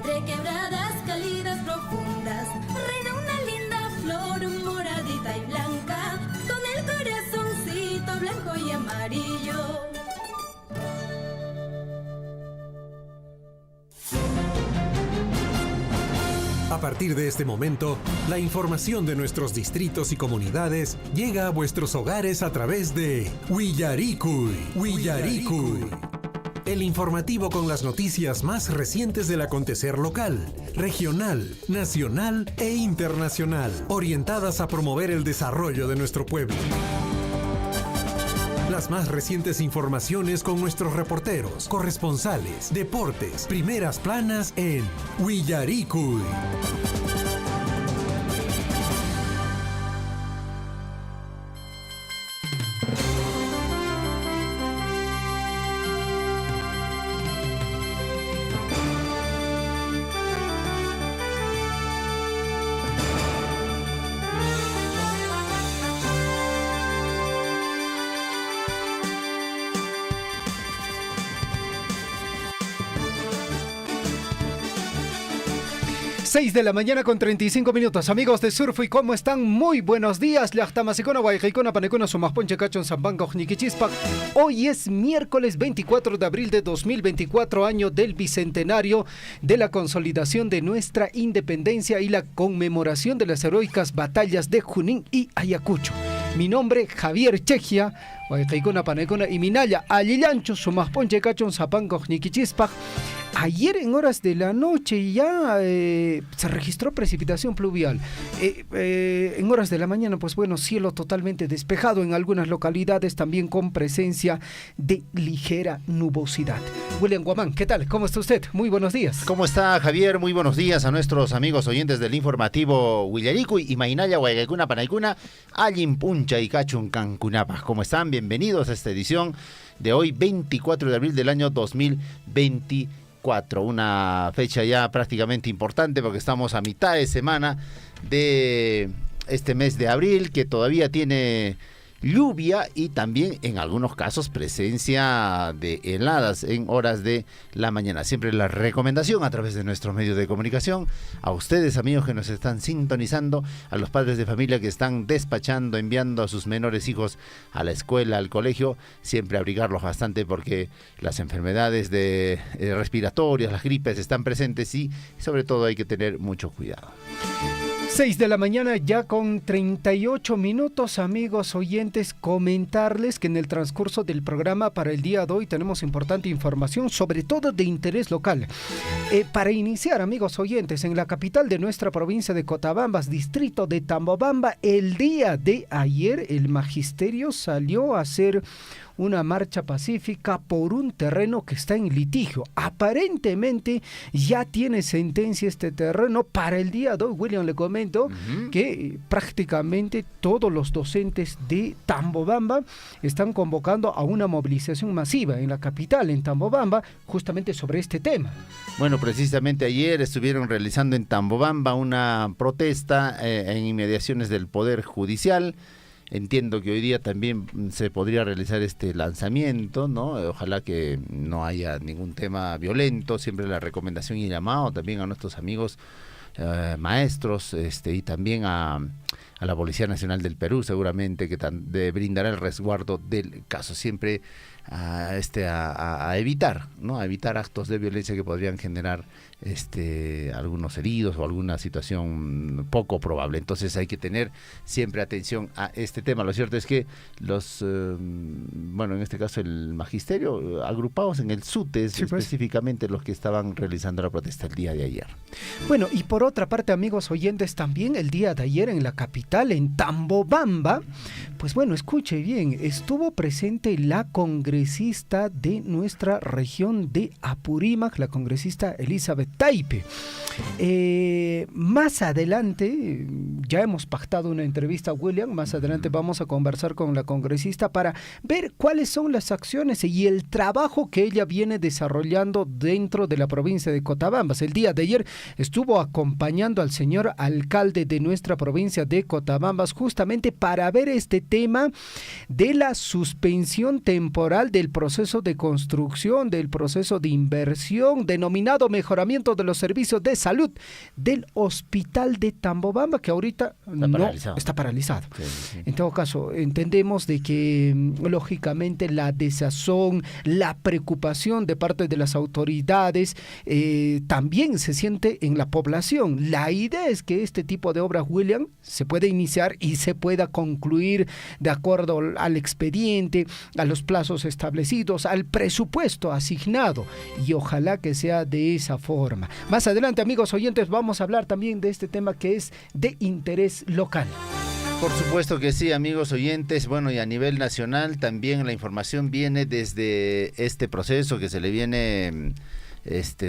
entre quebradas cálidas profundas, reina una linda flor moradita y blanca, con el corazoncito blanco y amarillo. A partir de este momento, la información de nuestros distritos y comunidades llega a vuestros hogares a través de Willaricui. El informativo con las noticias más recientes del acontecer local, regional, nacional e internacional, orientadas a promover el desarrollo de nuestro pueblo. Las más recientes informaciones con nuestros reporteros, corresponsales, deportes, primeras planas en Willaricui. Seis de la mañana con 35 minutos. Amigos de Surfui, ¿cómo están? Muy buenos días. Hoy es miércoles 24 de abril de 2024, año del bicentenario de la consolidación de nuestra independencia y la conmemoración de las heroicas batallas de Junín y Ayacucho. Mi nombre, Javier Chejia, y Minaya, Alillancho, Sumasponche Cachon, Zapango, Niquichispa. Ayer en horas de la noche ya se registró precipitación pluvial. En horas de la mañana, pues bueno, cielo totalmente despejado en algunas localidades, también con presencia de ligera nubosidad. William Guamán, ¿qué tal? ¿Cómo está usted? Muy buenos días. ¿Cómo está, Javier? Muy buenos días a nuestros amigos oyentes del informativo Willaricui y Mainaya, Guayacuna, Panaicuna, Allin Puncha y Cachun Cancunapa. ¿Cómo están? Bienvenidos a esta edición de hoy, 24 de abril del año 2024. Una fecha ya prácticamente importante porque estamos a mitad de semana de este mes de abril, que todavía tiene lluvia y también en algunos casos presencia de heladas en horas de la mañana. Siempre la recomendación a través de nuestros medios de comunicación a ustedes, amigos que nos están sintonizando, a los padres de familia que están despachando, enviando a sus menores hijos a la escuela, al colegio, siempre abrigarlos bastante porque las enfermedades respiratorias, las gripes están presentes y sobre todo hay que tener mucho cuidado. 6 de la mañana ya con 38 minutos, amigos oyentes, comentarles que en el transcurso del programa para el día de hoy tenemos importante información, sobre todo de interés local. Para iniciar, amigos oyentes, en la capital de nuestra provincia de Cotabambas, distrito de Tambobamba, el día de ayer el magisterio salió a hacer una marcha pacífica por un terreno que está en litigio. Aparentemente ya tiene sentencia este terreno. Para el día de hoy, William, le comento que prácticamente todos los docentes de Tambobamba están convocando a una movilización masiva en la capital, en Tambobamba, justamente sobre este tema. Bueno, precisamente ayer estuvieron realizando en Tambobamba una protesta en inmediaciones del Poder Judicial. Entiendo que hoy día también se podría realizar este lanzamiento, ¿no? Ojalá que no haya ningún tema violento. Siempre la recomendación y llamado también a nuestros amigos maestros y también a la Policía Nacional del Perú, seguramente que brindará el resguardo del caso. Siempre a evitar, ¿no? A evitar actos de violencia que podrían generar algunos heridos o alguna situación poco probable. Entonces hay que tener siempre atención a este tema. Lo cierto es que en este caso el magisterio, agrupados en el SUTES, sí, pues, específicamente los que estaban realizando la protesta el día de ayer. Bueno, y por otra parte, amigos oyentes, también el día de ayer en la capital, en Tambobamba, pues bueno, escuche bien, estuvo presente la congresista de nuestra región de Apurímac, la congresista Elizabeth Taipe. Más adelante, ya hemos pactado una entrevista, William, más adelante vamos a conversar con la congresista para ver cuáles son las acciones y el trabajo que ella viene desarrollando dentro de la provincia de Cotabambas. El día de ayer estuvo acompañando al señor alcalde de nuestra provincia de Cotabambas, justamente para ver este tema de la suspensión temporal del proceso de construcción, del proceso de inversión, denominado mejoramiento de los servicios de salud del hospital de Tambobamba, que ahorita está paralizado. Sí. En todo caso, entendemos de que lógicamente la desazón, la preocupación de parte de las autoridades también se siente en la población. La idea es que este tipo de obras, William, se puede iniciar y se pueda concluir de acuerdo al expediente, a los plazos establecidos, al presupuesto asignado, y ojalá que sea de esa forma. Más adelante, amigos oyentes, vamos a hablar también de este tema que es de interés local. Por supuesto que sí, amigos oyentes. Bueno, y a nivel nacional también la información viene desde este proceso que se le viene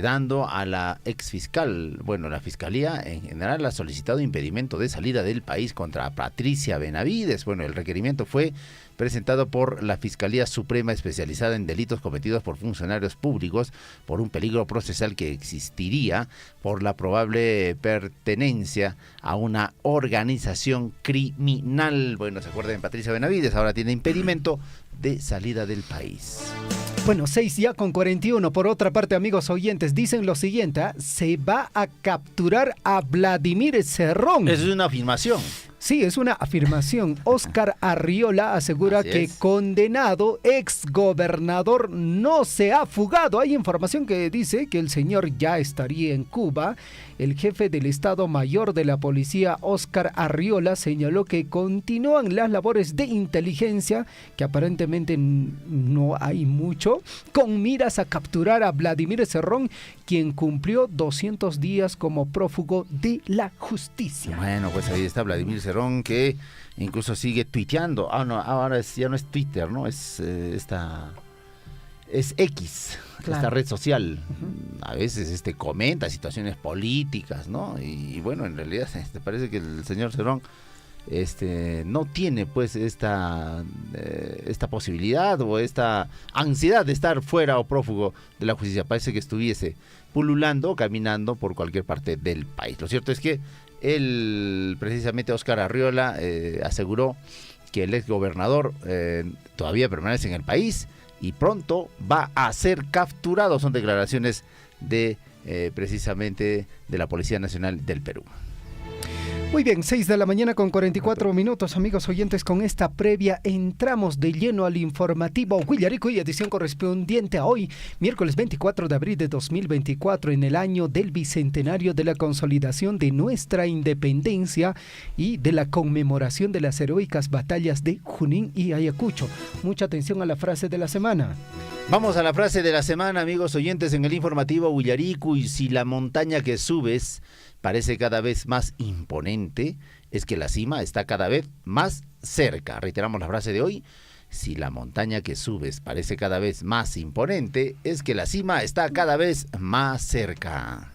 dando a la exfiscal. Bueno, la Fiscalía en general ha solicitado impedimento de salida del país contra Patricia Benavides. Bueno, el requerimiento fue presentado por la Fiscalía Suprema especializada en delitos cometidos por funcionarios públicos por un peligro procesal que existiría por la probable pertenencia a una organización criminal. Bueno, se acuerdan, Patricia Benavides ahora tiene impedimento de salida del país. Bueno, 6:41. Por otra parte, amigos oyentes, dicen lo siguiente: se va a capturar a Vladimir Cerrón. Eso es una afirmación. Sí, es una afirmación. Óscar Arriola asegura que condenado exgobernador no se ha fugado. Hay información que dice que el señor ya estaría en Cuba. El jefe del Estado Mayor de la Policía, Óscar Arriola, señaló que continúan las labores de inteligencia, que aparentemente no hay mucho, con miras a capturar a Vladimir Cerrón, quien cumplió 200 días como prófugo de la justicia. Bueno, pues ahí está Vladimir Cerrón, que incluso sigue tuiteando. Ahora ya no es Twitter, ¿no? Es X, claro, esta red social. A veces comenta situaciones políticas, ¿no? Y bueno, en realidad parece que el señor Cerrón no tiene pues esta posibilidad o esta ansiedad de estar fuera o prófugo de la justicia. Parece que estuviese pululando, caminando por cualquier parte del país. Lo cierto es que él, precisamente Óscar Arriola, aseguró que el exgobernador todavía permanece en el país y pronto va a ser capturado. Son declaraciones de precisamente de la Policía Nacional del Perú. Muy bien, 6:44 a.m, amigos oyentes. Con esta previa entramos de lleno al informativo Huillaricuy, edición correspondiente a hoy, miércoles 24 de abril de 2024, en el año del bicentenario de la consolidación de nuestra independencia y de la conmemoración de las heroicas batallas de Junín y Ayacucho. Mucha atención a la frase de la semana. Vamos a la frase de la semana, amigos oyentes, en el informativo Huillaricuy. Si la montaña que subes parece cada vez más imponente, es que la cima está cada vez más cerca. Reiteramos la frase de hoy: si la montaña que subes parece cada vez más imponente, es que la cima está cada vez más cerca.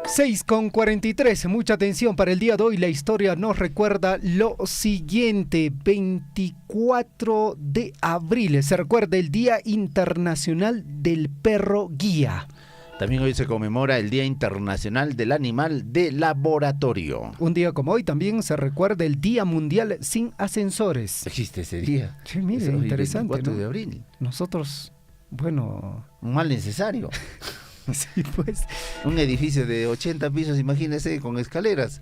6:43, mucha atención para el día de hoy. La historia nos recuerda lo siguiente: 24 de abril se recuerda el Día Internacional del Perro Guía. También hoy se conmemora el Día Internacional del Animal de Laboratorio. Un día como hoy también se recuerda el Día Mundial sin Ascensores. Existe ese día. Sí, mire, interesante, 24 ¿no? de abril. Nosotros, bueno... Un mal necesario. Sí, pues. Un edificio de 80 pisos, imagínese, con escaleras.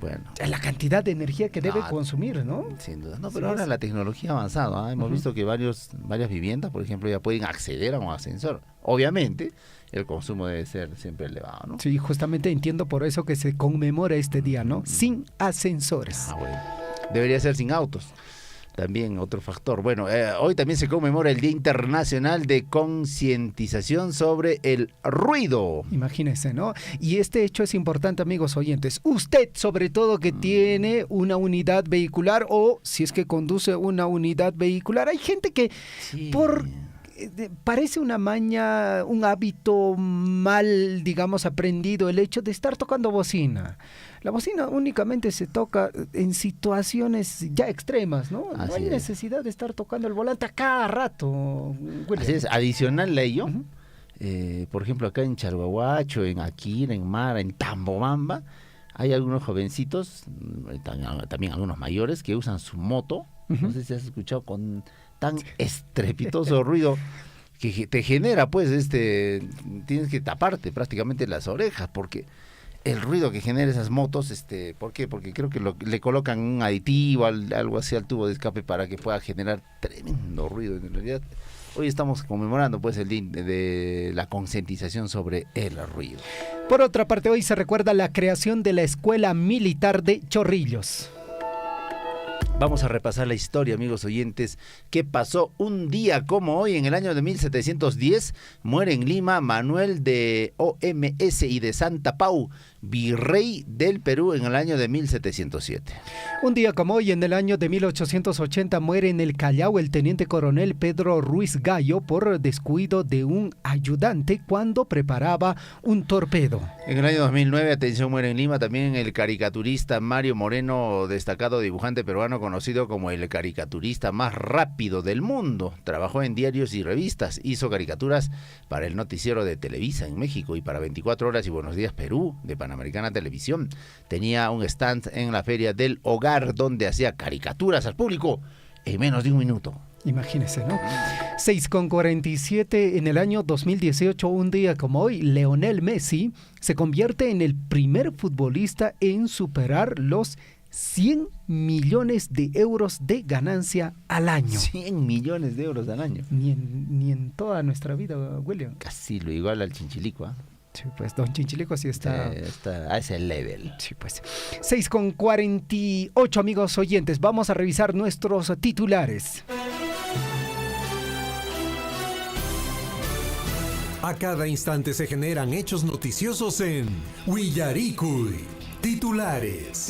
Bueno. La cantidad de energía que debe consumir, ¿no? Sin duda. No, pero sí, ahora la tecnología ha avanzado. Hemos visto que varias viviendas, por ejemplo, ya pueden acceder a un ascensor. Obviamente, el consumo debe ser siempre elevado, ¿no? Sí, justamente entiendo por eso que se conmemora este día, ¿no? Sin ascensores. Bueno. Debería ser sin autos. También otro factor. Bueno, hoy también se conmemora el Día Internacional de Concientización sobre el Ruido. Imagínense, ¿no? Y este hecho es importante, amigos oyentes. Usted, sobre todo, que tiene una unidad vehicular o si es que conduce una unidad vehicular. Hay gente que parece una maña, un hábito mal, digamos, aprendido, el hecho de estar tocando bocina. La bocina únicamente se toca en situaciones ya extremas, ¿no? Así no hay necesidad de estar tocando el volante a cada rato. Así es, adicional a ello, por ejemplo, acá en Chalhuahuacho, en Aquira, en Mara, en Tambobamba, hay algunos jovencitos, también algunos mayores, que usan su moto, no sé si has escuchado, con tan estrepitoso ruido que te genera, pues, tienes que taparte prácticamente las orejas, porque el ruido que genera esas motos, ¿por qué? Porque creo que le colocan un aditivo, algo así al tubo de escape para que pueda generar tremendo ruido. En realidad, hoy estamos conmemorando pues el día de la concientización sobre el ruido. Por otra parte, hoy se recuerda la creación de la Escuela Militar de Chorrillos. Vamos a repasar la historia, amigos oyentes, que pasó un día como hoy. En el año de 1710 muere en Lima Manuel de OMS y de Santa Pau, virrey del Perú, en el año de 1707. Un día como hoy, en el año de 1880, muere en el Callao el teniente coronel Pedro Ruiz Gallo por descuido de un ayudante cuando preparaba un torpedo. En el año 2009, atención, muere en Lima también el caricaturista Mario Moreno, destacado dibujante peruano conocido como el caricaturista más rápido del mundo. Trabajó en diarios y revistas, hizo caricaturas para el noticiero de Televisa en México y para 24 Horas y Buenos Días Perú de Panamericana Televisión. Tenía un stand en la Feria del Hogar donde hacía caricaturas al público en menos de un minuto. Imagínese, ¿no? 6:47 en el año 2018, un día como hoy, Lionel Messi se convierte en el primer futbolista en superar los 100 millones de euros de ganancia al año. 100 millones de euros al año. Ni en toda nuestra vida, William. Casi lo igual al Chinchilico, ¿eh? Sí, pues don Chinchilico sí está a ese level. Sí, pues. 6:48, amigos oyentes. Vamos a revisar nuestros titulares. A cada instante se generan hechos noticiosos en Willaricui. Titulares.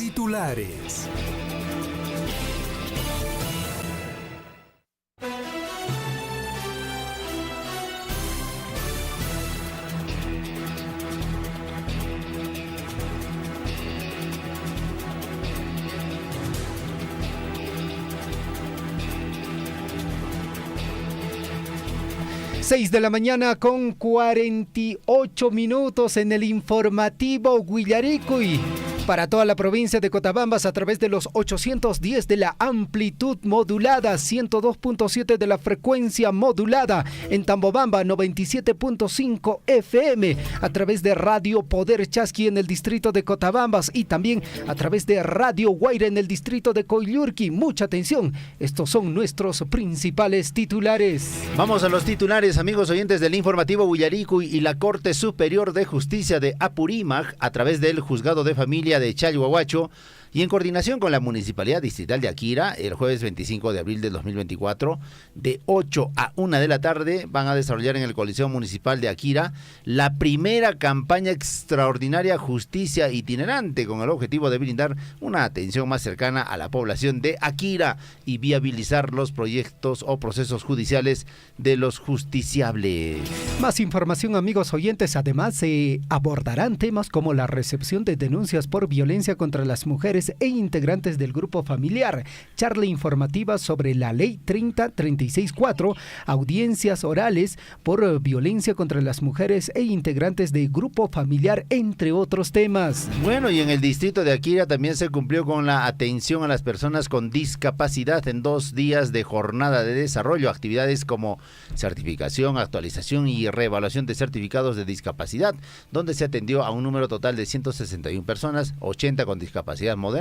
Seis de la mañana con 48 minutos en el informativo Willaricui. Para toda la provincia de Cotabambas a través de los 810 de la amplitud modulada, 102.7 de la frecuencia modulada, en Tambobamba 97.5 FM, a través de Radio Poder Chasqui en el distrito de Cotabambas y también a través de Radio Guaira en el distrito de Coyllurqui. Mucha atención, estos son nuestros principales titulares. Vamos a los titulares, amigos oyentes del informativo Willaricui. Y la Corte Superior de Justicia de Apurímac, a través del Juzgado de Familia de Chalhuahuacho y en coordinación con la Municipalidad Distrital de Aquira, el jueves 25 de abril del 2024, de 8 a 1 de la tarde, van a desarrollar en el Coliseo Municipal de Aquira la primera campaña extraordinaria Justicia Itinerante, con el objetivo de brindar una atención más cercana a la población de Aquira y viabilizar los proyectos o procesos judiciales de los justiciables. Más información, amigos oyentes. Además, se abordarán temas como la recepción de denuncias por violencia contra las mujeres e integrantes del grupo familiar, charla informativa sobre la Ley 30364, audiencias orales por violencia contra las mujeres e integrantes del grupo familiar, entre otros temas. Bueno, y en el distrito de Aquira también se cumplió con la atención a las personas con discapacidad en 2 días de jornada de desarrollo, actividades como certificación, actualización y reevaluación de certificados de discapacidad, donde se atendió a un número total de 161 personas, 80 con discapacidad moderada,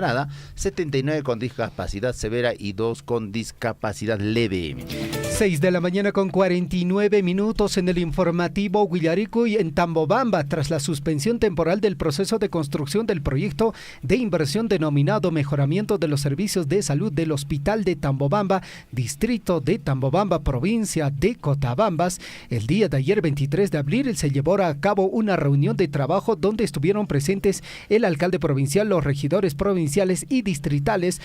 79 con discapacidad severa y 2 con discapacidad leve. 6 de la mañana con 49 minutos en el informativo Willaricui. En Tambobamba, tras la suspensión temporal del proceso de construcción del proyecto de inversión denominado Mejoramiento de los Servicios de Salud del Hospital de Tambobamba, distrito de Tambobamba, provincia de Cotabambas, el día de ayer, 23 de abril, se llevó a cabo una reunión de trabajo donde estuvieron presentes el alcalde provincial, los regidores provinciales y distritales,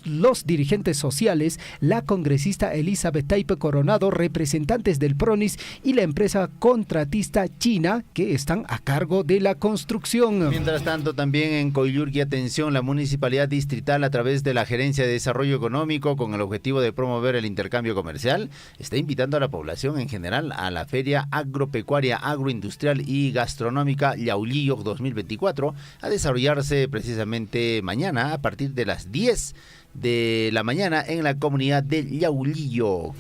los dirigentes sociales, la congresista Elizabeth Taipe Coronado, representantes del PRONIS y la empresa contratista china que están a cargo de la construcción. Mientras tanto, también en Coyurqui, atención, la municipalidad distrital a través de la Gerencia de Desarrollo Económico con el objetivo de promover el intercambio comercial está invitando a la población en general a la Feria Agropecuaria, Agroindustrial y Gastronómica Yaulillo 2024 a desarrollarse precisamente mañana a partir de las 10 de la mañana en la comunidad de Yaulillo.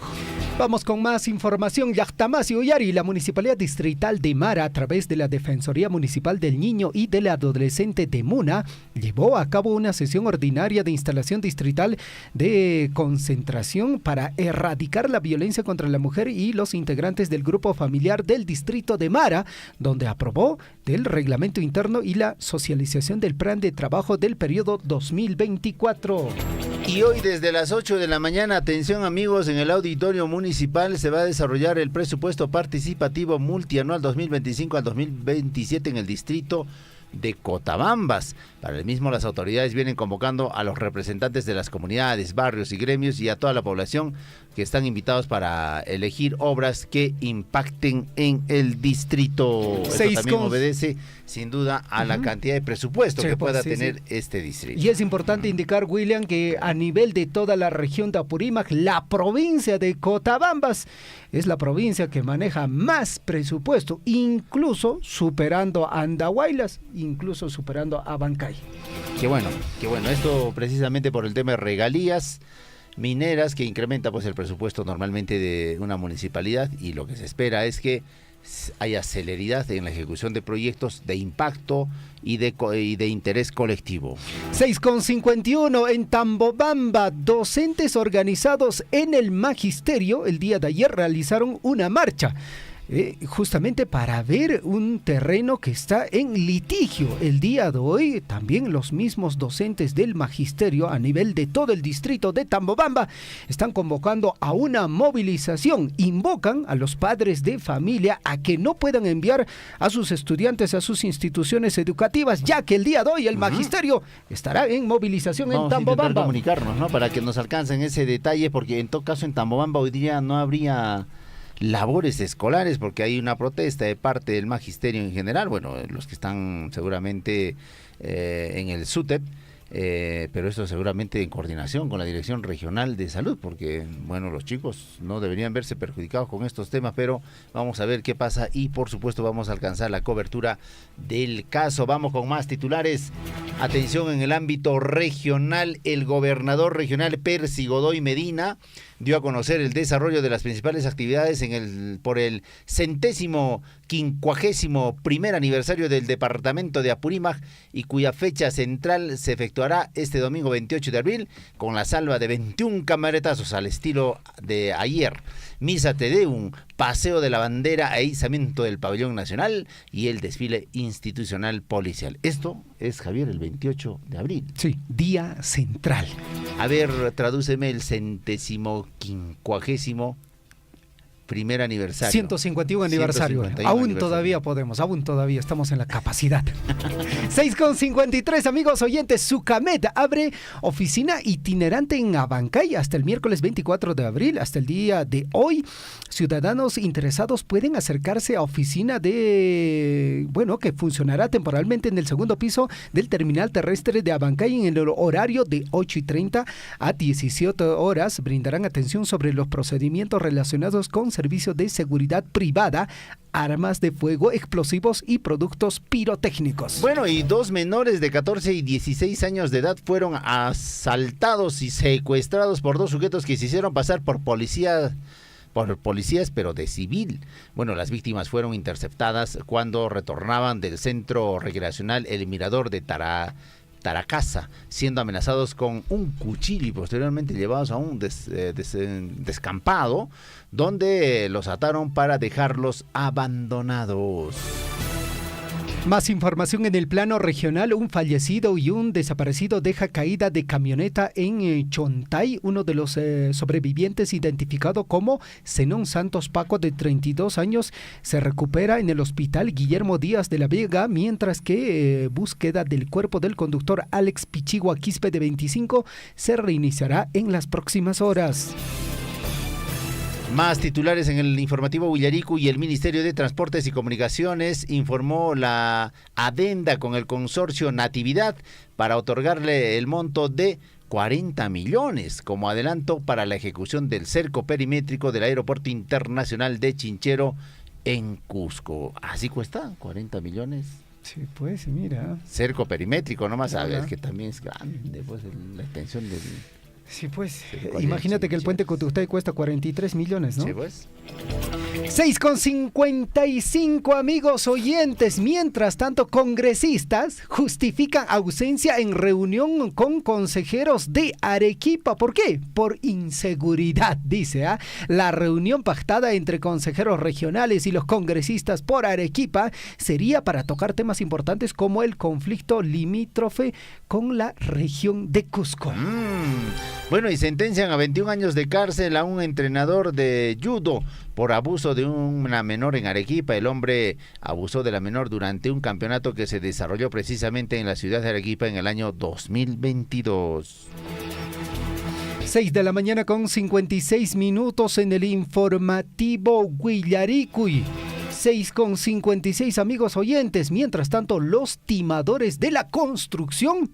Vamos con más información. Yachtamás y Ullari, la Municipalidad Distrital de Mara, a través de la Defensoría Municipal del Niño y del Adolescente de Muna, llevó a cabo una sesión ordinaria de instalación distrital de concentración para erradicar la violencia contra la mujer y los integrantes del grupo familiar del distrito de Mara, donde aprobó del reglamento interno y la socialización del plan de trabajo del periodo 2024. Y hoy desde las 8 de la mañana, atención amigos, en el auditorio municipal se va a desarrollar el presupuesto participativo multianual 2025 al 2027 en el distrito de Cotabambas. Para el mismo, las autoridades vienen convocando a los representantes de las comunidades, barrios y gremios y a toda la población que están invitados para elegir obras que impacten en el distrito. Esto también obedece sin duda a la cantidad de presupuesto que pueda tener este distrito. Y es importante indicar, William, que a nivel de toda la región de Apurímac, la provincia de Cotabambas es la provincia que maneja más presupuesto, incluso superando a Andahuaylas, incluso superando a Bancay. Qué bueno. Esto precisamente por el tema de regalías mineras que incrementa pues el presupuesto normalmente de una municipalidad, y lo que se espera es que haya celeridad en la ejecución de proyectos de impacto y de interés colectivo. 6:51 en Tambobamba, docentes organizados en el magisterio el día de ayer realizaron una marcha. Justamente para ver un terreno que está en litigio. El día de hoy también los mismos docentes del magisterio a nivel de todo el distrito de Tambobamba están convocando a una movilización. Invocan a los padres de familia a que no puedan enviar a sus estudiantes a sus instituciones educativas, ya que el día de hoy el magisterio estará en movilización en Tambobamba. Vamos a intentar comunicarnos, ¿no? Para que nos alcancen ese detalle, porque en todo caso en Tambobamba hoy día no habría labores escolares porque hay una protesta de parte del magisterio en general, bueno, los que están seguramente en el SUTEP, pero esto seguramente en coordinación con la Dirección Regional de Salud, porque bueno, los chicos no deberían verse perjudicados con estos temas, pero vamos a ver qué pasa y por supuesto vamos a alcanzar la cobertura del caso. Vamos con más titulares. Atención, en el ámbito regional, el gobernador regional Percy Godoy Medina dio a conocer el desarrollo de las principales actividades por el 151º aniversario del departamento de Apurímac, y cuya fecha central se efectuará este domingo 28 de abril con la salva de 21 camaretazos al estilo de ayer, misa te deum, paseo de la bandera e izamiento del pabellón nacional y el desfile institucional policial. Esto es, Javier, el 28 de abril. Sí, día central. A ver, tradúceme el 151º aniversario. 151 aniversario. 151 aún aniversario. Todavía podemos, aún todavía estamos en la capacidad. 6:53, amigos oyentes. Sucamet abre oficina itinerante en Abancay hasta el miércoles 24 de abril. Hasta el día de hoy, ciudadanos interesados pueden acercarse a oficina que funcionará temporalmente en el segundo piso del terminal terrestre de Abancay en el horario de 8:30 a 17 horas. Brindarán atención sobre los procedimientos relacionados con servicios de seguridad privada, armas de fuego, explosivos y productos pirotécnicos. Bueno, y 2 menores de 14 y 16 años de edad fueron asaltados y secuestrados por 2 sujetos que se hicieron pasar por policías, pero de civil. Bueno, las víctimas fueron interceptadas cuando retornaban del centro recreacional El Mirador de Taracasa, siendo amenazados con un cuchillo y posteriormente llevados a un descampado donde los ataron para dejarlos abandonados. Más información en el plano regional. Un fallecido y un desaparecido deja caída de camioneta en Chontay. Uno de los sobrevivientes, identificado como Zenón Santos Paco, de 32 años, se recupera en el hospital Guillermo Díaz de la Vega, mientras que búsqueda del cuerpo del conductor Alex Pichigua Quispe, de 25, se reiniciará en las próximas horas. Más titulares en el informativo Huillaricu. Y el Ministerio de Transportes y Comunicaciones informó la adenda con el consorcio Natividad para otorgarle el monto de 40 millones como adelanto para la ejecución del cerco perimétrico del Aeropuerto Internacional de Chinchero en Cusco. Así cuesta, 40 millones. Sí, pues, mira. Cerco perimétrico, nomás Ajá. sabes que también es grande, pues la extensión del... Sí, pues. Sí, Imagínate que el sí, puente sí. Cotuxtay cuesta 43 millones, ¿no? Sí, pues. 6,55 amigos oyentes. Mientras tanto, congresistas justifican ausencia en reunión con consejeros de Arequipa. ¿Por qué? Por inseguridad, dice. La reunión pactada entre consejeros regionales y los congresistas por Arequipa sería para tocar temas importantes como el conflicto limítrofe con la región de Cusco. Bueno, y sentencian a 21 años de cárcel a un entrenador de judo por abuso de una menor en Arequipa. El hombre abusó de la menor durante un campeonato que se desarrolló precisamente en la ciudad de Arequipa en el año 2022. 6 de la mañana con 56 minutos en el informativo Huillaricuy. 6,56 amigos oyentes. Mientras tanto, los timadores de la construcción,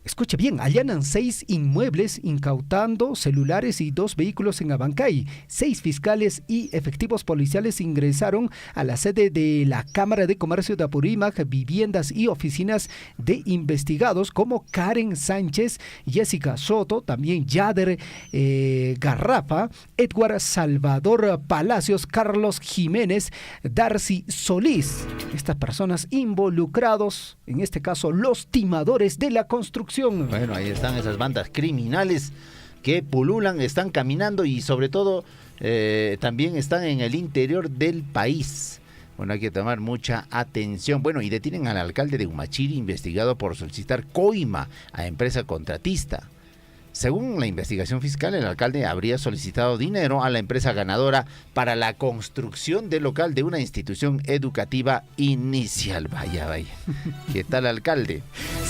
escuche bien, allanan 6 inmuebles incautando celulares y 2 vehículos en Abancay. 6 fiscales y efectivos policiales ingresaron a la sede de la Cámara de Comercio de Apurímac, viviendas y oficinas de investigados como Karen Sánchez, Jessica Soto, también Yader Garrafa, Edward Salvador Palacios, Carlos Jiménez, Darcy Solís. Estas personas involucrados, en este caso los timadores de la construcción. Bueno, ahí están esas bandas criminales que pululan, están caminando y sobre todo también están en el interior del país. Bueno, hay que tomar mucha atención. Bueno, y detienen al alcalde de Humachiri investigado por solicitar coima a empresa contratista. Según la investigación fiscal, el alcalde habría solicitado dinero a la empresa ganadora para la construcción del local de una institución educativa inicial. Vaya, vaya. ¿Qué tal, alcalde?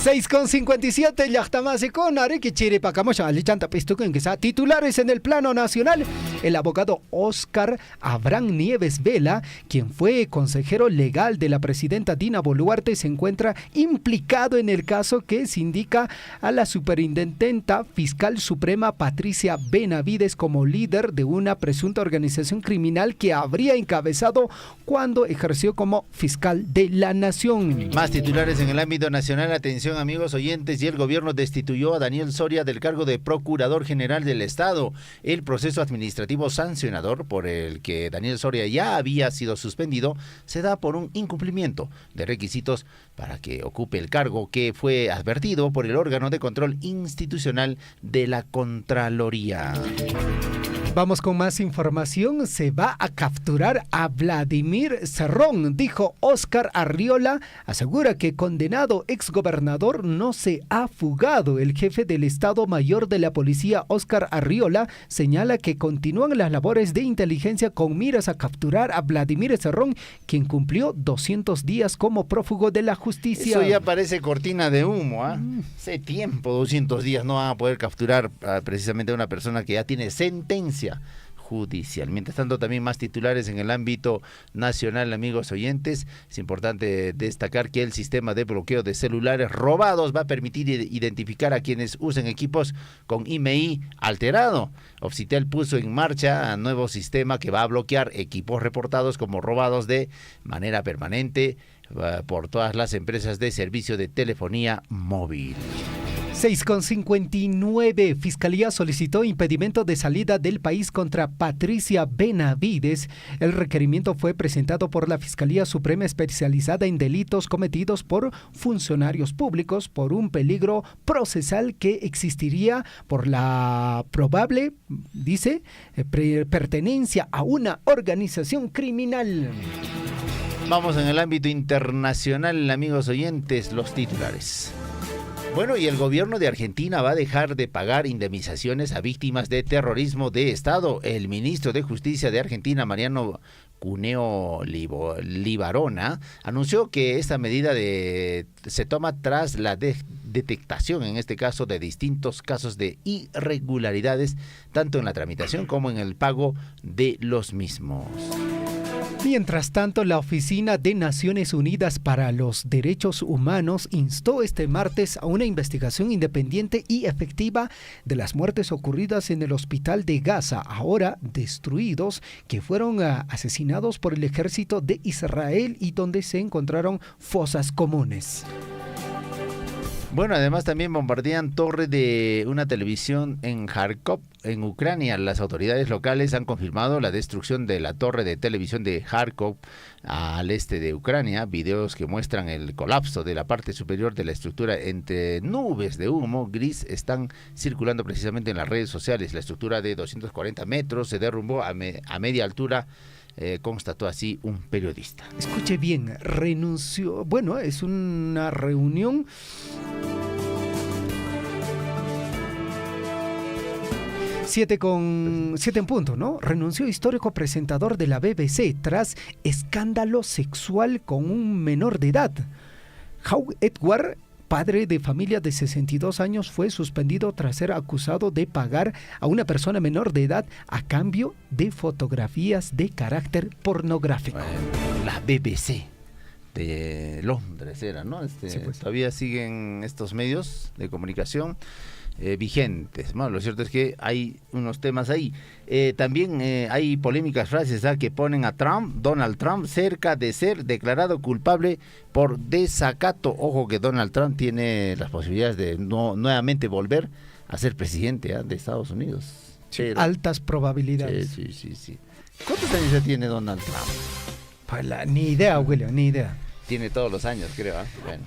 6,57 Yachtamase con Arequichiri Pacamocha, Alichanta Pistuquen, que sea titulares en el plano nacional. El abogado Oscar Abraham Nieves Vela, quien fue consejero legal de la presidenta Dina Boluarte, se encuentra implicado en el caso que se indica a la superintendenta fiscal suprema Patricia Benavides como líder de una presunta organización criminal que habría encabezado cuando ejerció como fiscal de la nación. Más titulares en el ámbito nacional. Atención, amigos oyentes, y el gobierno destituyó a Daniel Soria del cargo de Procurador General del Estado. El proceso administrativo sancionador por el que Daniel Soria ya había sido suspendido se da por un incumplimiento de requisitos para que ocupe el cargo que fue advertido por el órgano de control institucional de la Contraloría. Vamos con más información. Se va a capturar a Vladimir Cerrón, dijo Óscar Arriola. Asegura que condenado exgobernador no se ha fugado. El jefe del Estado Mayor de la Policía, Óscar Arriola, señala que continúan las labores de inteligencia con miras a capturar a Vladimir Cerrón, quien cumplió 200 días como prófugo de la justicia. Eso ya parece cortina de humo, ¿ah? Hace tiempo, 200 días, no van a poder capturar precisamente a una persona que ya tiene sentencia judicial. Mientras tanto, también más titulares en el ámbito nacional, amigos oyentes. Es importante destacar que el sistema de bloqueo de celulares robados va a permitir identificar a quienes usen equipos con IMEI alterado. Oficial puso en marcha un nuevo sistema que va a bloquear equipos reportados como robados de manera permanente por todas las empresas de servicio de telefonía móvil. 6,59. Fiscalía solicitó impedimento de salida del país contra Patricia Benavides. El requerimiento fue presentado por la Fiscalía Suprema especializada en delitos cometidos por funcionarios públicos por un peligro procesal que existiría por la probable, dice, pertenencia a una organización criminal. Vamos en el ámbito internacional, amigos oyentes, los titulares. Bueno, y el gobierno de Argentina va a dejar de pagar indemnizaciones a víctimas de terrorismo de Estado. El ministro de Justicia de Argentina, Mariano Cuneo Libarona, anunció que esta medida se toma tras la detectación, en este caso, de distintos casos de irregularidades, tanto en la tramitación como en el pago de los mismos. Mientras tanto, la Oficina de Naciones Unidas para los Derechos Humanos instó este martes a una investigación independiente y efectiva de las muertes ocurridas en el hospital de Gaza, ahora destruidos, que fueron asesinados por el ejército de Israel y donde se encontraron fosas comunes. Bueno, además también bombardean torre de una televisión en Kharkov, en Ucrania. Las autoridades locales han confirmado la destrucción de la torre de televisión de Kharkov al este de Ucrania. Videos que muestran el colapso de la parte superior de la estructura entre nubes de humo gris están circulando precisamente en las redes sociales. La estructura de 240 metros se derrumbó a media altura. Constató así un periodista. Escuche bien, renunció. Bueno, es una reunión. Siete en punto, ¿no? Renunció histórico presentador de la BBC tras escándalo sexual con un menor de edad. Hugh Edward, padre de familia de 62 años, fue suspendido tras ser acusado de pagar a una persona menor de edad a cambio de fotografías de carácter pornográfico. La BBC de Londres era, ¿no? Sí, pues. Todavía siguen estos medios de comunicación vigentes. Bueno, lo cierto es que hay unos temas ahí. También hay polémicas frases que ponen a Donald Trump, cerca de ser declarado culpable por desacato. Ojo que Donald Trump tiene las posibilidades de nuevamente volver a ser presidente de Estados Unidos. Sí, altas probabilidades. Sí. ¿Cuántos años ya tiene Donald Trump? Pues ni idea, William, ni idea. Tiene todos los años, creo. Bueno.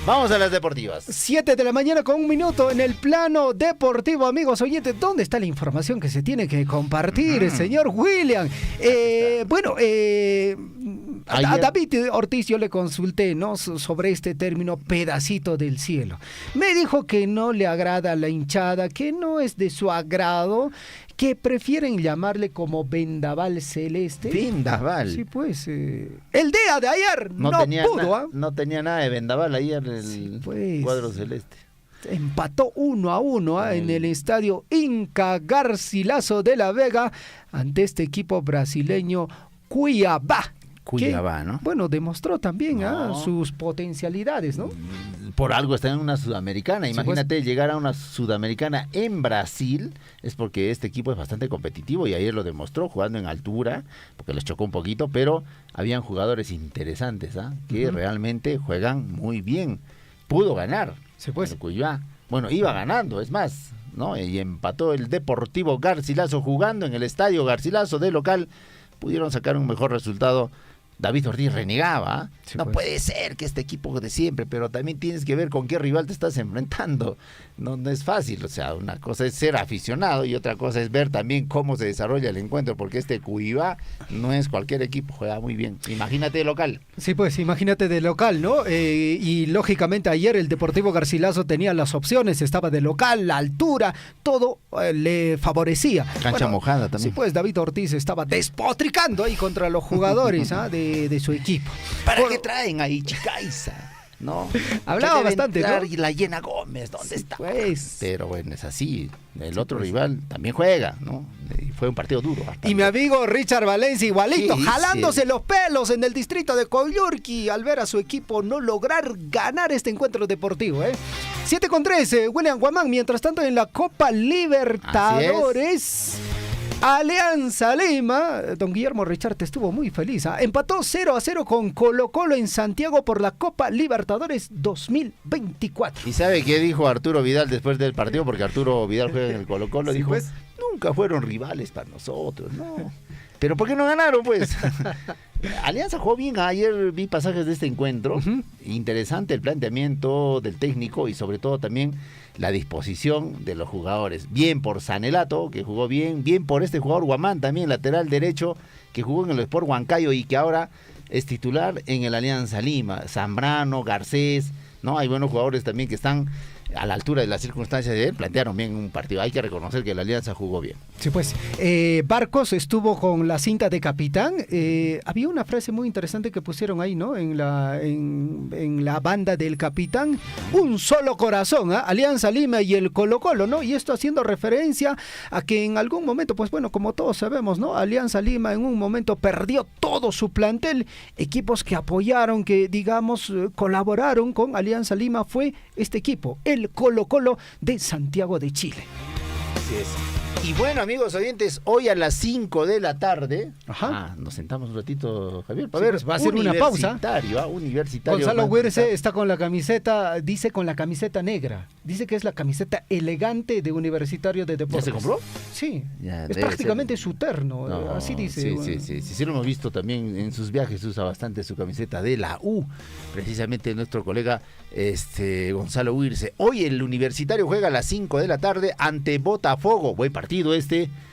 Vamos a las deportivas. 7 de la mañana con 1 minuto en el plano deportivo, amigos oyentes. ¿Dónde está la información que se tiene que compartir, señor William? A David Ortiz yo le consulté, ¿no?, sobre este término pedacito del cielo. Me dijo que no le agrada a la hinchada, que no es de su agrado, que prefieren llamarle como vendaval celeste. Vendaval. Sí, pues. El día de ayer no pudo. No tenía nada de vendaval ayer el cuadro celeste. Empató 1-1 en el estadio Inca Garcilaso de la Vega ante este equipo brasileño Cuiabá. ¿No? Bueno, demostró también sus potencialidades, ¿no? Por algo está en una sudamericana. Imagínate, pues, llegar a una sudamericana en Brasil, es porque este equipo es bastante competitivo y ayer lo demostró jugando en altura, porque les chocó un poquito, pero habían jugadores interesantes, que realmente juegan muy bien. Pudo ganar. Sí, pues. Bueno, iba ganando, es más, ¿no? Y empató el Deportivo Garcilaso jugando en el estadio Garcilaso de local. Pudieron sacar un mejor resultado. David Ortiz renegaba. Sí, no puede ser que este equipo de siempre, pero también tienes que ver con qué rival te estás enfrentando. No es fácil, o sea, una cosa es ser aficionado y otra cosa es ver también cómo se desarrolla el encuentro, porque este Cuiabá no es cualquier equipo, juega muy bien. Imagínate de local. Sí, pues imagínate de local, ¿no? Y lógicamente ayer el Deportivo Garcilaso tenía las opciones, estaba de local, la altura, todo le favorecía. Cancha mojada también. Sí, pues David Ortiz estaba despotricando ahí contra los jugadores de su equipo. ¿Para qué traen ahí Chicaiza? ¿No? Hablaba bastante, ¿no? Y la Llena Gómez, ¿dónde está? Pues. Pero bueno, es así. El otro rival también juega, ¿no? Y fue un partido duro. Y mi amigo Richard Valencia igualito, jalándose los pelos en el distrito de Coyurqui al ver a su equipo no lograr ganar este encuentro deportivo, 7-3, William Guamán. Mientras tanto, en la Copa Libertadores, Alianza Lima, don Guillermo Richard estuvo muy feliz. Empató 0-0 con Colo-Colo en Santiago por la Copa Libertadores 2024. ¿Y sabe qué dijo Arturo Vidal después del partido? Porque Arturo Vidal juega en el Colo-Colo. Sí, dijo, pues, nunca fueron rivales para nosotros, ¿no? ¿Pero por qué no ganaron, pues? Alianza jugó bien. Ayer vi pasajes de este encuentro. Interesante el planteamiento del técnico y sobre todo también la disposición de los jugadores. Bien por Sanelato, que jugó bien. Bien por este jugador Guamán, también lateral derecho, que jugó en el Sport Huancayo y que ahora es titular en el Alianza Lima. Zambrano, Garcés, ¿no? Hay buenos jugadores también que están a la altura de las circunstancias de él, plantearon bien un partido. Hay que reconocer que la Alianza jugó bien. Sí, pues Barcos estuvo con la cinta de capitán. Había una frase muy interesante que pusieron ahí, ¿no? En la banda del capitán. Un solo corazón, ¿eh? Alianza Lima y el Colo-Colo, ¿no? Y esto haciendo referencia a que en algún momento, pues bueno, como todos sabemos, ¿no? Alianza Lima en un momento perdió todo su plantel. Equipos que apoyaron, que digamos colaboraron con Alianza Lima fue este equipo, el Colo-Colo de Santiago de Chile. Así es. Y bueno, amigos oyentes, hoy a las 5 de la tarde, Ajá. Nos sentamos un ratito, Javier, Sí, pues va a ser una pausa. Universitario. Gonzalo Huerce está con la camiseta, dice con la camiseta negra. Dice que es la camiseta elegante de Universitario de Deportes. ¿Ya se compró? Sí, Ya, es debe prácticamente ser. su terno, No, así dice. Sí, lo hemos visto también en sus viajes, usa bastante su camiseta de la U, precisamente nuestro colega Gonzalo Huirce. Hoy el Universitario juega a las 5 de la tarde ante Botafogo. Buen partido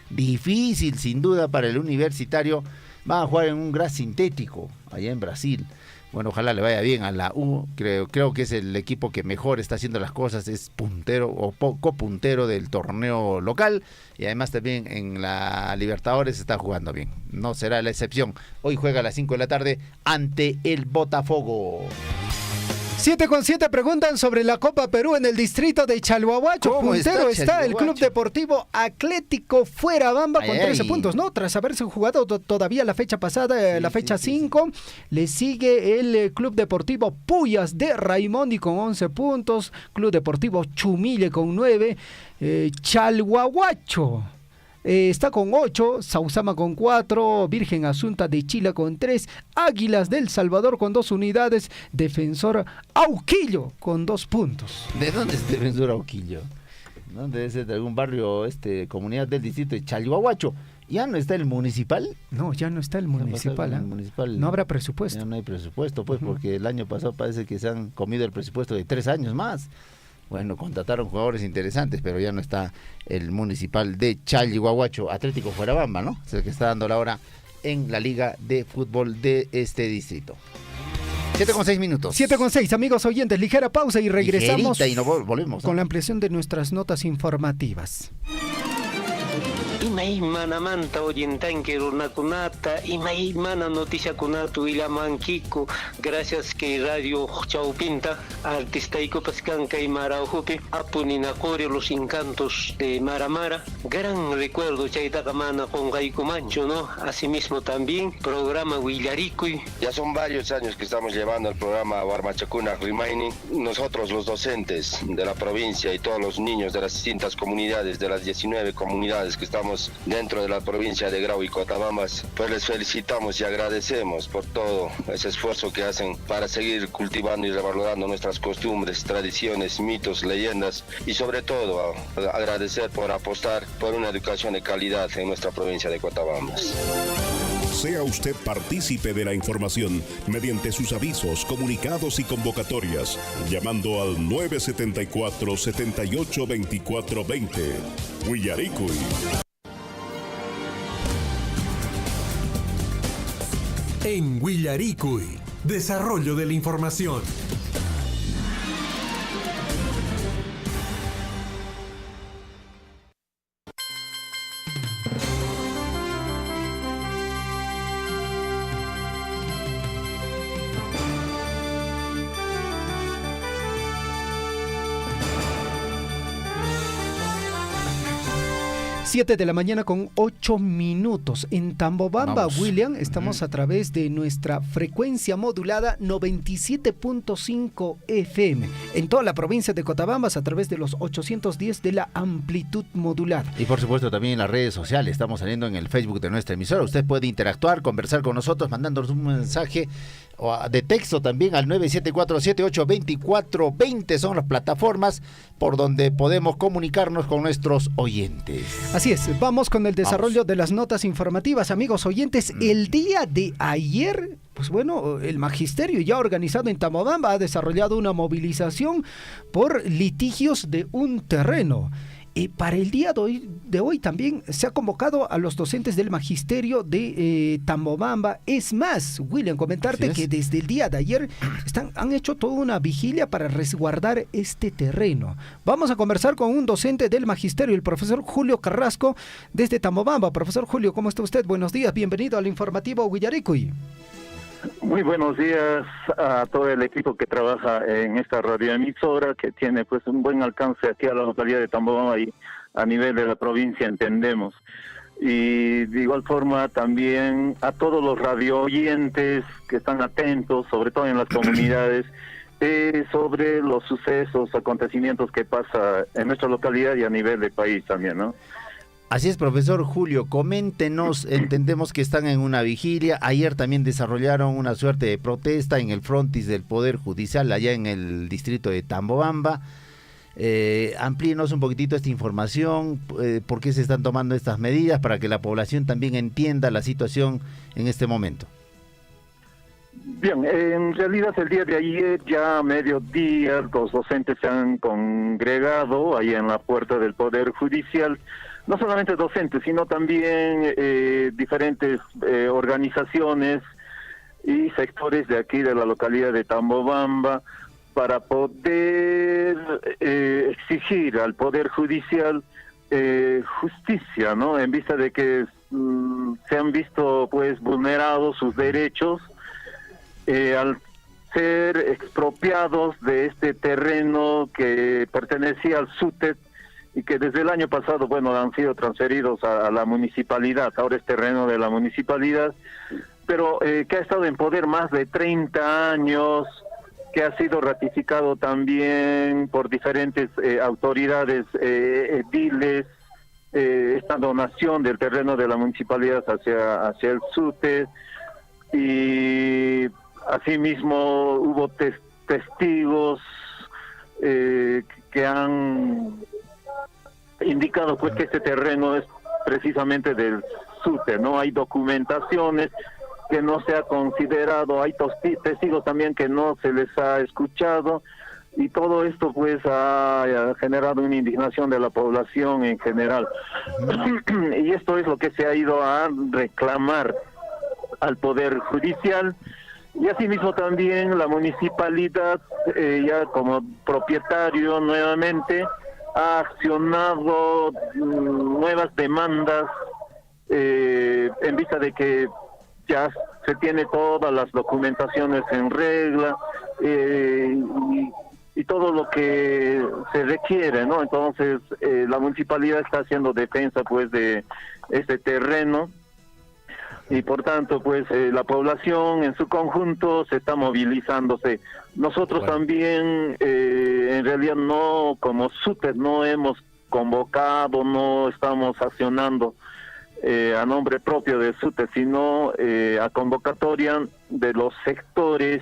difícil sin duda para el Universitario. Va a jugar en un gras sintético allá en Brasil. Bueno, ojalá le vaya bien a la U. Creo que es el equipo que mejor está haciendo las cosas, es puntero o copuntero del torneo local, y además también en la Libertadores está jugando bien. No será la excepción. Hoy juega a las 5 de la tarde ante el Botafogo. 7:7 preguntan sobre la Copa Perú en el distrito de Chalhuahuacho. ¿Cómo Puntero está el Club Deportivo Atlético Fuerabamba con 13 puntos, ¿no? Tras haberse jugado todavía la fecha pasada, la fecha 5, le sigue el Club Deportivo Puyas de Raimondi con 11 puntos, Club Deportivo Chumille con 9, Chalhuahuacho está con 8, Sausama con 4, Virgen Asunta de Chile con 3, Águilas del Salvador con 2 unidades, Defensor Auquillo con 2 puntos. ¿De dónde es Defensor Auquillo? ¿No? Debe ser de algún barrio, comunidad del distrito de Chalhuahuacho. ¿Ya no está el municipal? No, ya no está el municipal. No habrá presupuesto. Ya no hay presupuesto, pues, porque el año pasado parece que se han comido el presupuesto de 3 años más. Bueno, contrataron jugadores interesantes, pero ya no está el municipal de Chalhuahuacho. Atlético Fuerabamba, ¿no? Es el que está dando la hora en la Liga de Fútbol de este distrito. 7:6 minutos. 7:6, amigos oyentes, ligera pausa y regresamos Ligerita, y no volvemos, ¿no? con la ampliación de nuestras notas informativas. Imaymana manta oyentanque runakunata, imaymana noticiakunata willamankiku, gracias que Radio Chaupinta, artistaico pascanca y maraujupi, apuninacore los encantos de Maramara, gran recuerdo chaitakamana con Gaikumancho, ¿no? Asimismo también, programa Willaricui. Ya son varios años que estamos llevando el programa Warmachacuna Remaining. Nosotros los docentes de la provincia y todos los niños de las distintas comunidades, de las 19 comunidades que estamos dentro de la provincia de Grau y Cotabambas, pues les felicitamos y agradecemos por todo ese esfuerzo que hacen para seguir cultivando y revalorando nuestras costumbres, tradiciones, mitos, leyendas, y sobre todo agradecer por apostar por una educación de calidad en nuestra provincia de Cotabambas. Sea usted partícipe de la información mediante sus avisos, comunicados y convocatorias, llamando al 974-782420. Willaricui. En Willaricui, desarrollo de la información. Siete de la mañana con 8 minutos. En Tambobamba, Vamos. William, estamos a través de nuestra frecuencia modulada 97.5 FM. En toda la provincia de Cotabambas a través de los 810 de la amplitud modulada. Y por supuesto también en las redes sociales, estamos saliendo en el Facebook de nuestra emisora. Usted puede interactuar, conversar con nosotros, mandándonos un mensaje de texto también al 974-782420. Son las plataformas por donde podemos comunicarnos con nuestros oyentes. Así es, vamos con el desarrollo de las notas informativas, amigos oyentes. El día de ayer, pues bueno, el magisterio ya organizado en Tambobamba ha desarrollado una movilización por litigios de un terreno. Para el día de hoy también se ha convocado a los docentes del magisterio de Tambobamba. Es más, William, comentarte que desde el día de ayer han hecho toda una vigilia para resguardar este terreno. Vamos a conversar con un docente del magisterio, el profesor Julio Carrasco, desde Tambobamba. Profesor Julio, ¿cómo está usted? Buenos días, bienvenido al informativo Huillaricui. Muy buenos días a todo el equipo que trabaja en esta radioemisora, que tiene pues un buen alcance aquí a la localidad de Tambobamba y a nivel de la provincia, entendemos. Y de igual forma también a todos los radio oyentes que están atentos, sobre todo en las comunidades, sobre los sucesos, acontecimientos que pasa en nuestra localidad y a nivel de país también, ¿no? Así es, profesor Julio, coméntenos, entendemos que están en una vigilia, ayer también desarrollaron una suerte de protesta en el frontis del Poder Judicial allá en el distrito de Tambobamba. Amplíenos un poquitito esta información, por qué se están tomando estas medidas para que la población también entienda la situación en este momento. Bien, en realidad el día de ayer ya a mediodía los docentes se han congregado ahí en la puerta del Poder Judicial. No solamente docentes, sino también diferentes organizaciones y sectores de aquí de la localidad de Tambobamba para poder exigir al Poder Judicial justicia, ¿no? En vista de que se han visto pues vulnerados sus derechos al ser expropiados de este terreno que pertenecía al SUTEP y que desde el año pasado, bueno, han sido transferidos a la municipalidad, ahora es terreno de la municipalidad, pero que ha estado en poder más de 30 años, que ha sido ratificado también por diferentes autoridades ediles, esta donación del terreno de la municipalidad hacia el SUTE, y asimismo hubo testigos que han indicado pues que este terreno es precisamente del SUTE, ¿no? Hay documentaciones que no se ha considerado, hay testigos también que no se les ha escuchado, y todo esto pues ha generado una indignación de la población en general. Y esto es lo que se ha ido a reclamar al Poder Judicial, y asimismo también la municipalidad ya como propietario nuevamente ha accionado nuevas demandas en vista de que ya se tiene todas las documentaciones en regla y todo lo que se requiere, ¿no? Entonces la municipalidad está haciendo defensa pues de este terreno, y por tanto pues la población en su conjunto se está movilizándose. Nosotros también en realidad no, como SUTEP, no hemos convocado, no estamos accionando a nombre propio de SUTEP, sino a convocatoria de los sectores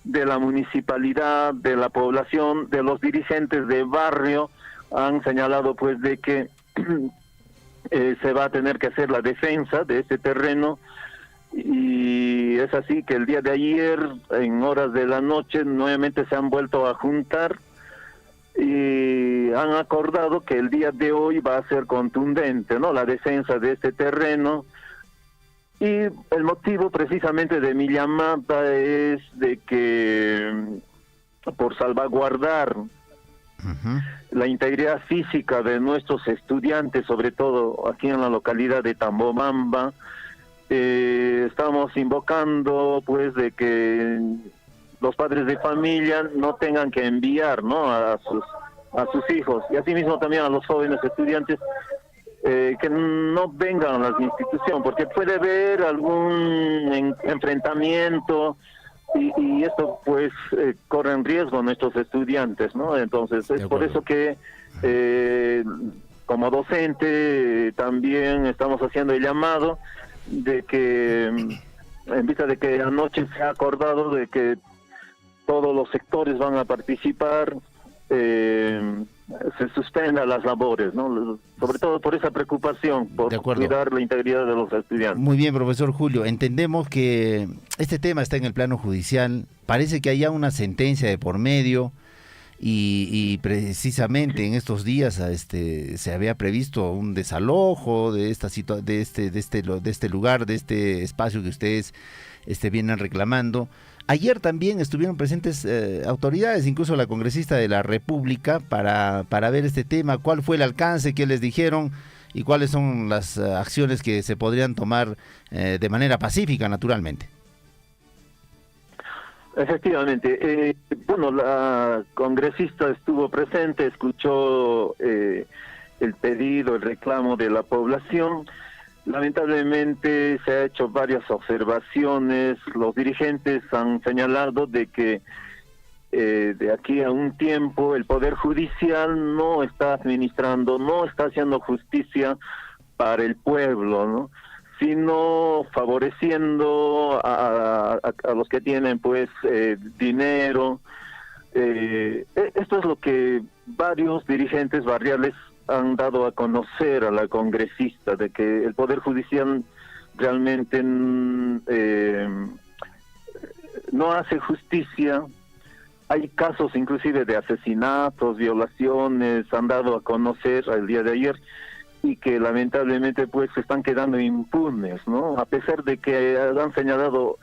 de la municipalidad, de la población, de los dirigentes de barrio. Han señalado pues de que se va a tener que hacer la defensa de este terreno, y es así que el día de ayer, en horas de la noche, nuevamente se han vuelto a juntar y han acordado que el día de hoy va a ser contundente, ¿no?, la defensa de este terreno. Y el motivo precisamente de mi llamada es de que por salvaguardar la integridad física de nuestros estudiantes, sobre todo aquí en la localidad de Tambobamba, estamos invocando pues de que los padres de familia no tengan que enviar, ¿no?, a sus hijos, y asimismo también a los jóvenes estudiantes que no vengan a las instituciones, porque puede haber algún enfrentamiento y esto pues corre en riesgo nuestros estudiantes, ¿no? Entonces es por eso que como docente también estamos haciendo el llamado de que en vista de que anoche se ha acordado de que todos los sectores van a participar, se suspendan las labores, ¿no? Sobre todo por esa preocupación, por cuidar la integridad de los estudiantes. Muy bien, profesor Julio. Entendemos que este tema está en el plano judicial. Parece que haya una sentencia de por medio y precisamente en estos días se había previsto un desalojo de este lugar, de este espacio que ustedes vienen reclamando. Ayer también estuvieron presentes autoridades, incluso la congresista de la República, para ver este tema. ¿Cuál fue el alcance? ¿Qué les dijeron? ¿Y cuáles son las acciones que se podrían tomar de manera pacífica, naturalmente? Efectivamente. Bueno, la congresista estuvo presente, escuchó el pedido, el reclamo de la población. Lamentablemente se ha hecho varias observaciones. Los dirigentes han señalado de que de aquí a un tiempo el Poder Judicial no está administrando, no está haciendo justicia para el pueblo, ¿no?, sino favoreciendo a los que tienen pues dinero. Esto es lo que varios dirigentes barriales han dado a conocer a la congresista, de que el Poder Judicial realmente no hace justicia. Hay casos inclusive de asesinatos, violaciones, han dado a conocer el día de ayer, y que lamentablemente pues se están quedando impunes, ¿no? A pesar de que han señalado,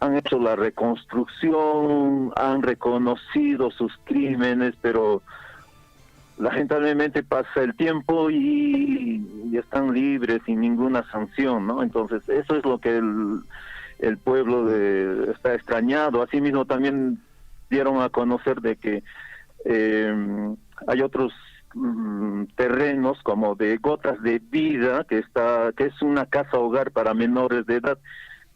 han hecho la reconstrucción, han reconocido sus crímenes, pero lamentablemente pasa el tiempo y están libres sin ninguna sanción, ¿no? Entonces eso es lo que el pueblo está extrañado. Asimismo también dieron a conocer de que hay otros terrenos como de Gotas de Vida, que es una casa hogar para menores de edad.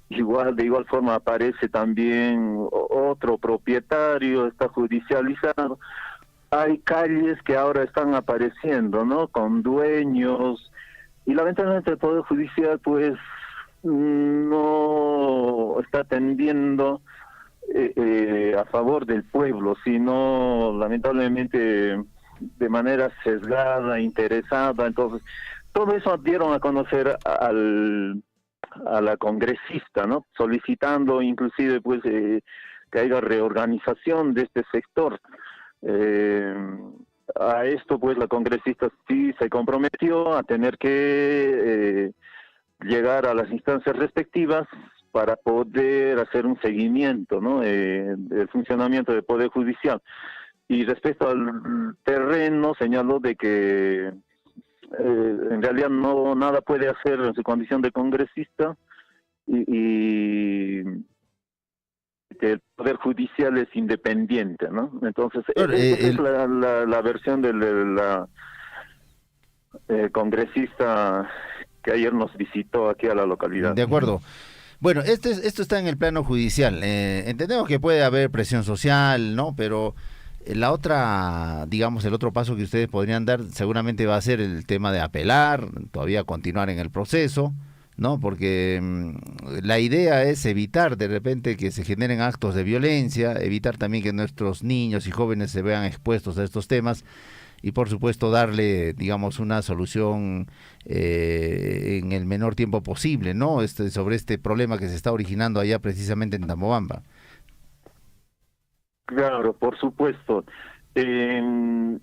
De igual forma aparece también otro propietario, está judicializado. Hay calles que ahora están apareciendo, ¿no?, con dueños, y lamentablemente el Poder Judicial pues no está atendiendo a favor del pueblo, sino lamentablemente de manera sesgada, interesada. Entonces todo eso dieron a conocer a la congresista, ¿no?, solicitando inclusive pues que haya reorganización de este sector. A esto pues la congresista sí se comprometió a tener que llegar a las instancias respectivas para poder hacer un seguimiento, ¿no?, del funcionamiento del Poder Judicial. Y respecto al terreno, señaló de que en realidad nada puede hacer en su condición de congresista, y que el Poder Judicial es independiente, ¿no? Entonces, esa es la versión de la congresista que ayer nos visitó aquí a la localidad. De acuerdo. Bueno, esto está en el plano judicial. Entendemos que puede haber presión social, ¿no? Pero la otra, digamos, el otro paso que ustedes podrían dar seguramente va a ser el tema de apelar, todavía continuar en el proceso, ¿no? Porque la idea es evitar de repente que se generen actos de violencia, evitar también que nuestros niños y jóvenes se vean expuestos a estos temas, y por supuesto darle, digamos, una solución en el menor tiempo posible, ¿no?, sobre este problema que se está originando allá precisamente en Tambobamba. Claro, por supuesto. En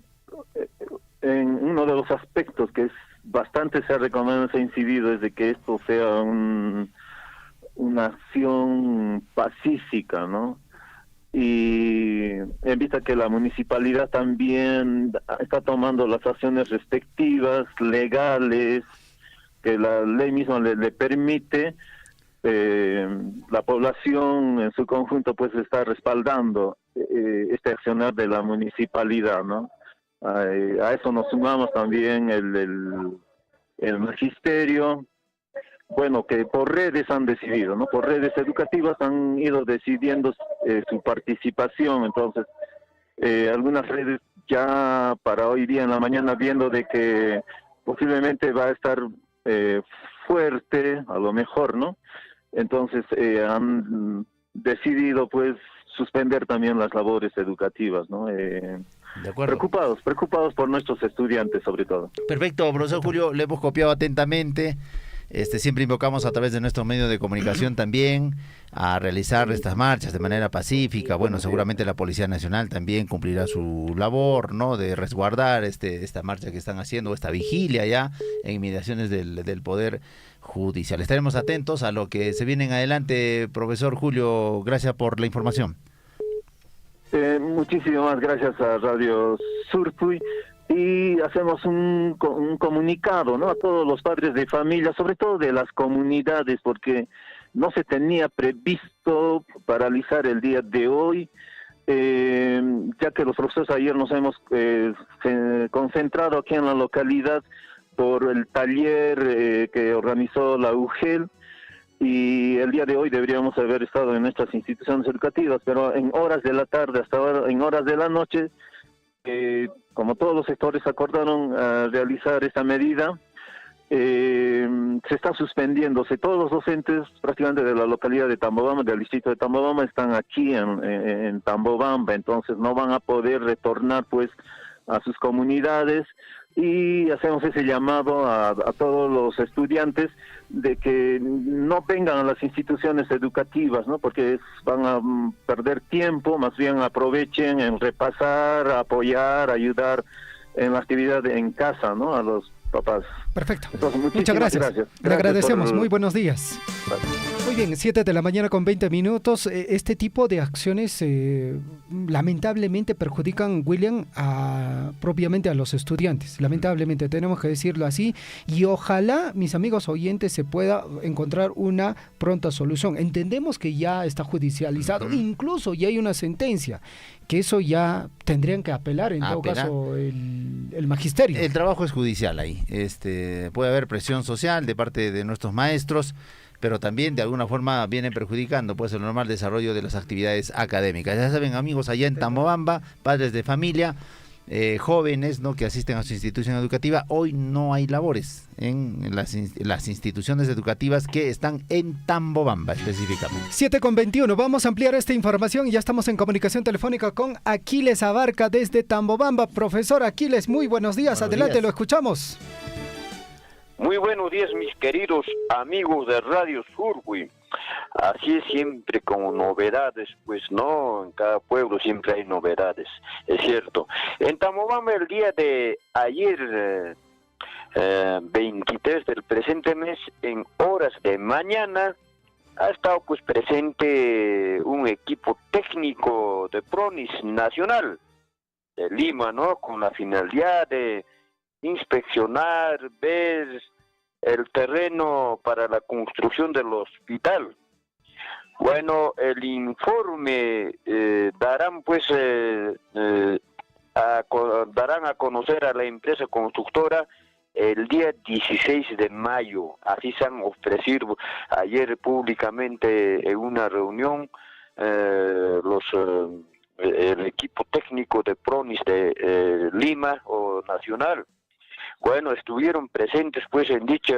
uno de los aspectos que es bastante se ha recomendado, se ha incidido, es de que esto sea una acción pacífica, ¿no? Y en vista que la municipalidad también está tomando las acciones respectivas, legales, que la ley misma le permite, la población en su conjunto pues está respaldando este accionar de la municipalidad, ¿no? A eso nos sumamos también el magisterio, bueno, que por redes han decidido, ¿no? Por redes educativas han ido decidiendo su participación. Entonces, algunas redes ya para hoy día en la mañana, viendo de que posiblemente va a estar fuerte, a lo mejor, ¿no? Entonces han decidido pues suspender también las labores educativas, ¿no? De acuerdo. Preocupados por nuestros estudiantes sobre todo. Perfecto, profesor Julio, le hemos copiado atentamente. Siempre invocamos a través de nuestro medio de comunicación también a realizar estas marchas de manera pacífica. Bueno, seguramente la Policía Nacional también cumplirá su labor, ¿no? De resguardar esta marcha que están haciendo, esta vigilia ya en inmediaciones del Poder Judicial. Estaremos atentos a lo que se viene en adelante, profesor Julio. Gracias por la información. Muchísimas gracias a Radio Surpuy. Y hacemos un comunicado, ¿no?, a todos los padres de familia, sobre todo de las comunidades, porque no se tenía previsto paralizar el día de hoy, ya que los profesores ayer nos hemos concentrado aquí en la localidad por el taller que organizó la UGEL, y el día de hoy deberíamos haber estado en nuestras instituciones educativas, pero en horas de la tarde hasta ahora, en horas de la noche, como todos los sectores acordaron realizar esta medida, se está suspendiéndose. Todos los docentes prácticamente de la localidad de Tambobamba, del distrito de Tambobamba, están aquí en Tambobamba, entonces no van a poder retornar pues a sus comunidades, y hacemos ese llamado a todos los estudiantes de que no vengan a las instituciones educativas, ¿no?, porque van a perder tiempo, más bien aprovechen en repasar, apoyar, ayudar en la actividad en casa, ¿no?, a los papás. Perfecto. Entonces, muchas gracias. Le agradecemos. Muy buenos días. Gracias. Muy bien, 7 de la mañana con 20 minutos. Este tipo de acciones lamentablemente perjudican, William, propiamente a los estudiantes. Lamentablemente, tenemos que decirlo así. Y ojalá, mis amigos oyentes, se pueda encontrar una pronta solución. Entendemos que ya está judicializado, incluso ya hay una sentencia, que eso ya tendrían que apelar, en todo caso, el magisterio. El trabajo es judicial ahí. Puede haber presión social de parte de nuestros maestros, pero también de alguna forma vienen perjudicando pues el normal desarrollo de las actividades académicas. Ya saben, amigos, allá en Tambobamba, padres de familia, jóvenes, ¿no?, que asisten a su institución educativa, hoy no hay labores en las instituciones educativas que están en Tambobamba específicamente. 7:21, vamos a ampliar esta información y ya estamos en comunicación telefónica con Aquiles Abarca desde Tambobamba. Profesor Aquiles, muy buenos días, adelante, lo escuchamos. Muy buenos días, mis queridos amigos de Radio Surpuy. Así es, siempre con novedades, pues no, en cada pueblo siempre hay novedades, es cierto. En Tambobamba el día de ayer, 23 del presente mes, en horas de mañana, ha estado pues presente un equipo técnico de PRONIS Nacional de Lima, ¿no?, con la finalidad de inspeccionar, ver el terreno para la construcción del hospital. Bueno, el informe darán a conocer a la empresa constructora el día 16 de mayo. Así se han ofrecido ayer públicamente en una reunión el equipo técnico de PRONIS de Lima o Nacional. Bueno, estuvieron presentes pues en dicha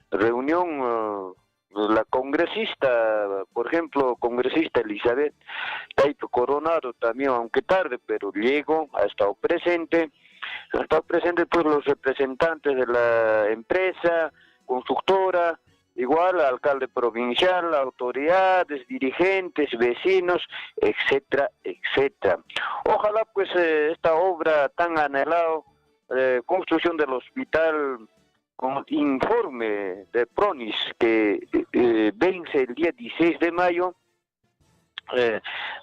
reunión la congresista, por ejemplo, congresista Elizabeth Taito Coronado también, aunque tarde, pero llegó, ha estado presente pues los representantes de la empresa constructora, igual alcalde provincial, autoridades, dirigentes, vecinos, etcétera, etcétera. Ojalá pues esta obra tan anhelada, construcción del hospital con informe de PRONIS que vence el día 16 de mayo,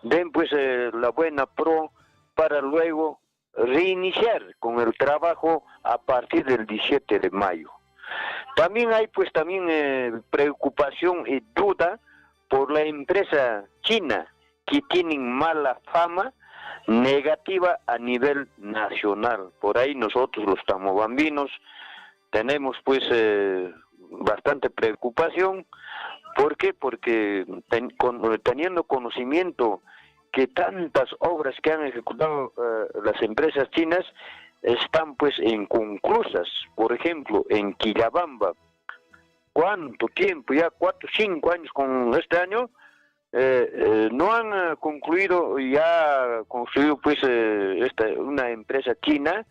den pues la buena pro para luego reiniciar con el trabajo a partir del 17 de mayo. También hay pues preocupación y duda por la empresa china, que tienen mala fama negativa a nivel nacional. Por ahí nosotros los tambobambinos tenemos pues bastante preocupación. ¿Por qué? Porque teniendo conocimiento que tantas obras que han ejecutado las empresas chinas están pues inconclusas. Por ejemplo, en Quillabamba, ¿cuánto tiempo? Ya 4 o 5 años con este año, no han concluido, ya construido pues una empresa china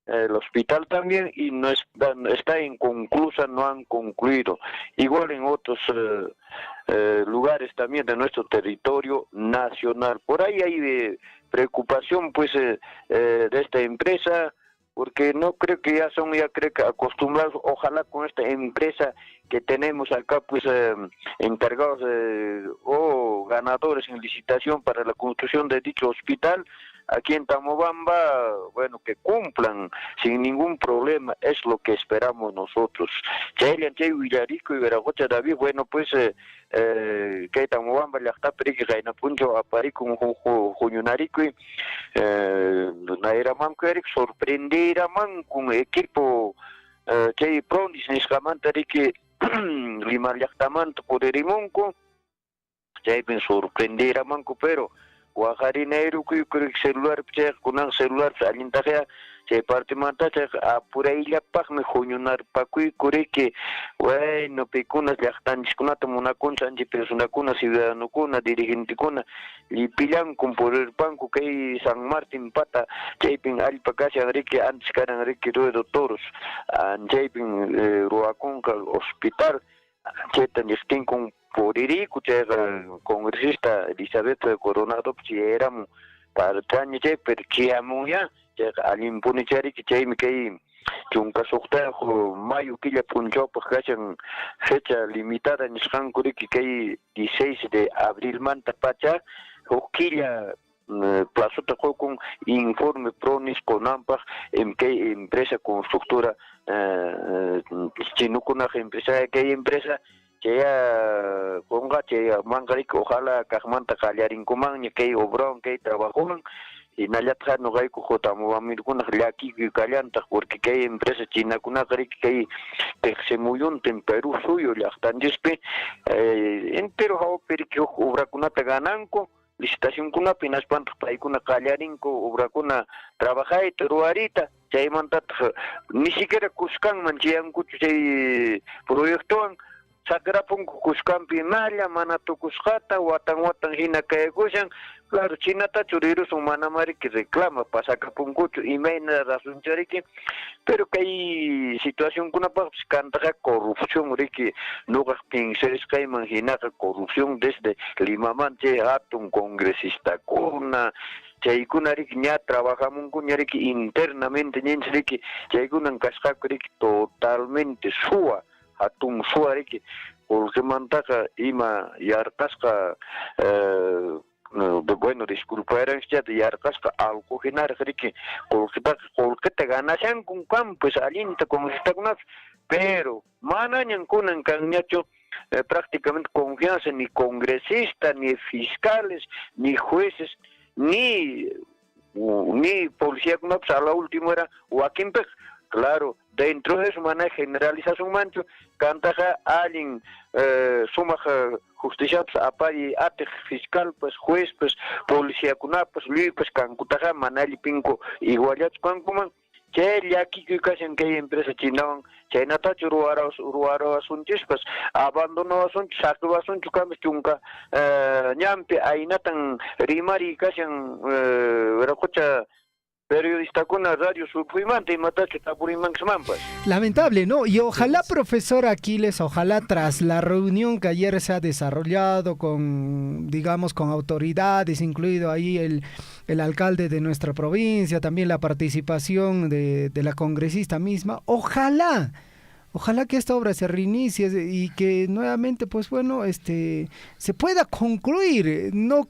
el hospital también, y no está inconclusa, no han concluido. Igual en otros lugares también de nuestro territorio nacional. Por ahí hay preocupación pues de esta empresa, porque no creo que ya creo que acostumbrados, ojalá con esta empresa que tenemos acá pues encargados o ganadores en licitación para la construcción de dicho hospital aquí en Tamobamba, bueno, que cumplan sin ningún problema, es lo que esperamos nosotros. Villarico y Veragocha David, bueno, pues que Tamobamba ya está perique gaina puncho a París con Juñunarico y Naira Manco Eric sorprenderá man con equipo que Prondis Niscamantari que Limar Yactamanto Poderimonco, que sorprenderá Manco, pero Guajarinero que celular con celular alintaje se parte mata apura illa pag me juñunar pacuy que bueno picunas ya están discunata una concha anji persona kuna ciudadano kuna dirigente kuna y pilan con por el banco que San Martín pata japing al pacasi Enrique antes caran Enrique de toros an japing ruaconca hospital chetan estén con Poririco, congresista Elizabeth Coronado, si éramos para Tanya, porque amuya, al impunichari que me caí, que un caso mayo que ya punchó, pues que hacen fecha limitada en Scancuri, que hay 16 de abril, manta pacha, o que ya plazo con informe pronis con AMPA, en que empresa constructora, chino con una empresa, que hay empresa, que ponga que mangarik ojalá kahmanta kaliarin kumang que obron que trabajan y nayatja no gai kujota mo amir kuna laki kalianta porque que empresa china kuna que se muyun en Perú suyo ya están dispe entero hao perque obra kuna tagananco licitación kuna pinas pantas pai kuna kaliarin ko obra kuna trabaja y teruarita chay mantat ni siquiera kuskan manchian kuchu chay proyecto Sagrapun kuskampi nalla mana tukuskata watan hina kayakusan claro chinata churiros humana mari que reclama pasaka punkuchu y meina razón chariki pero que hay situación kuna pa canta corrupción riki no que se que imagina corrupción desde Limamanche atun congresista kuna Chaykunari ña trabajamos con ñariki internamente ñenriki chaykunan kasqakuriki totalmente atun suariki porque mantaca ima yartasca bueno disculparán ya de yartasca algo genar que porque te ganasan con campos alinta como está con pero manañan con encañacho prácticamente confianza ni congresistas ni fiscales ni jueces ni policía con a la última era Joaquín Pej. Claro, dentro de su manera generalización mancho, cantaja alguien sumaja justicia pues apari ate fiscal pues juez pues policía kuna pues lui pues cancutaja manali pinco igualat cancuman que ya aquí que casi en que empresa chinaban china ta ruaro asuntos pues abandonó asuntos sacó asuntos cames chunca ñampe aina tan rimari casi en veracocha periodista con la radio subimante y matache tapurimán pues. Lamentable, ¿no? Y ojalá, profesor Aquiles, ojalá tras la reunión que ayer se ha desarrollado con, digamos, con autoridades, incluido ahí el alcalde de nuestra provincia, también la participación de la congresista misma, ojalá que esta obra se reinicie y que nuevamente, pues bueno, se pueda concluir, no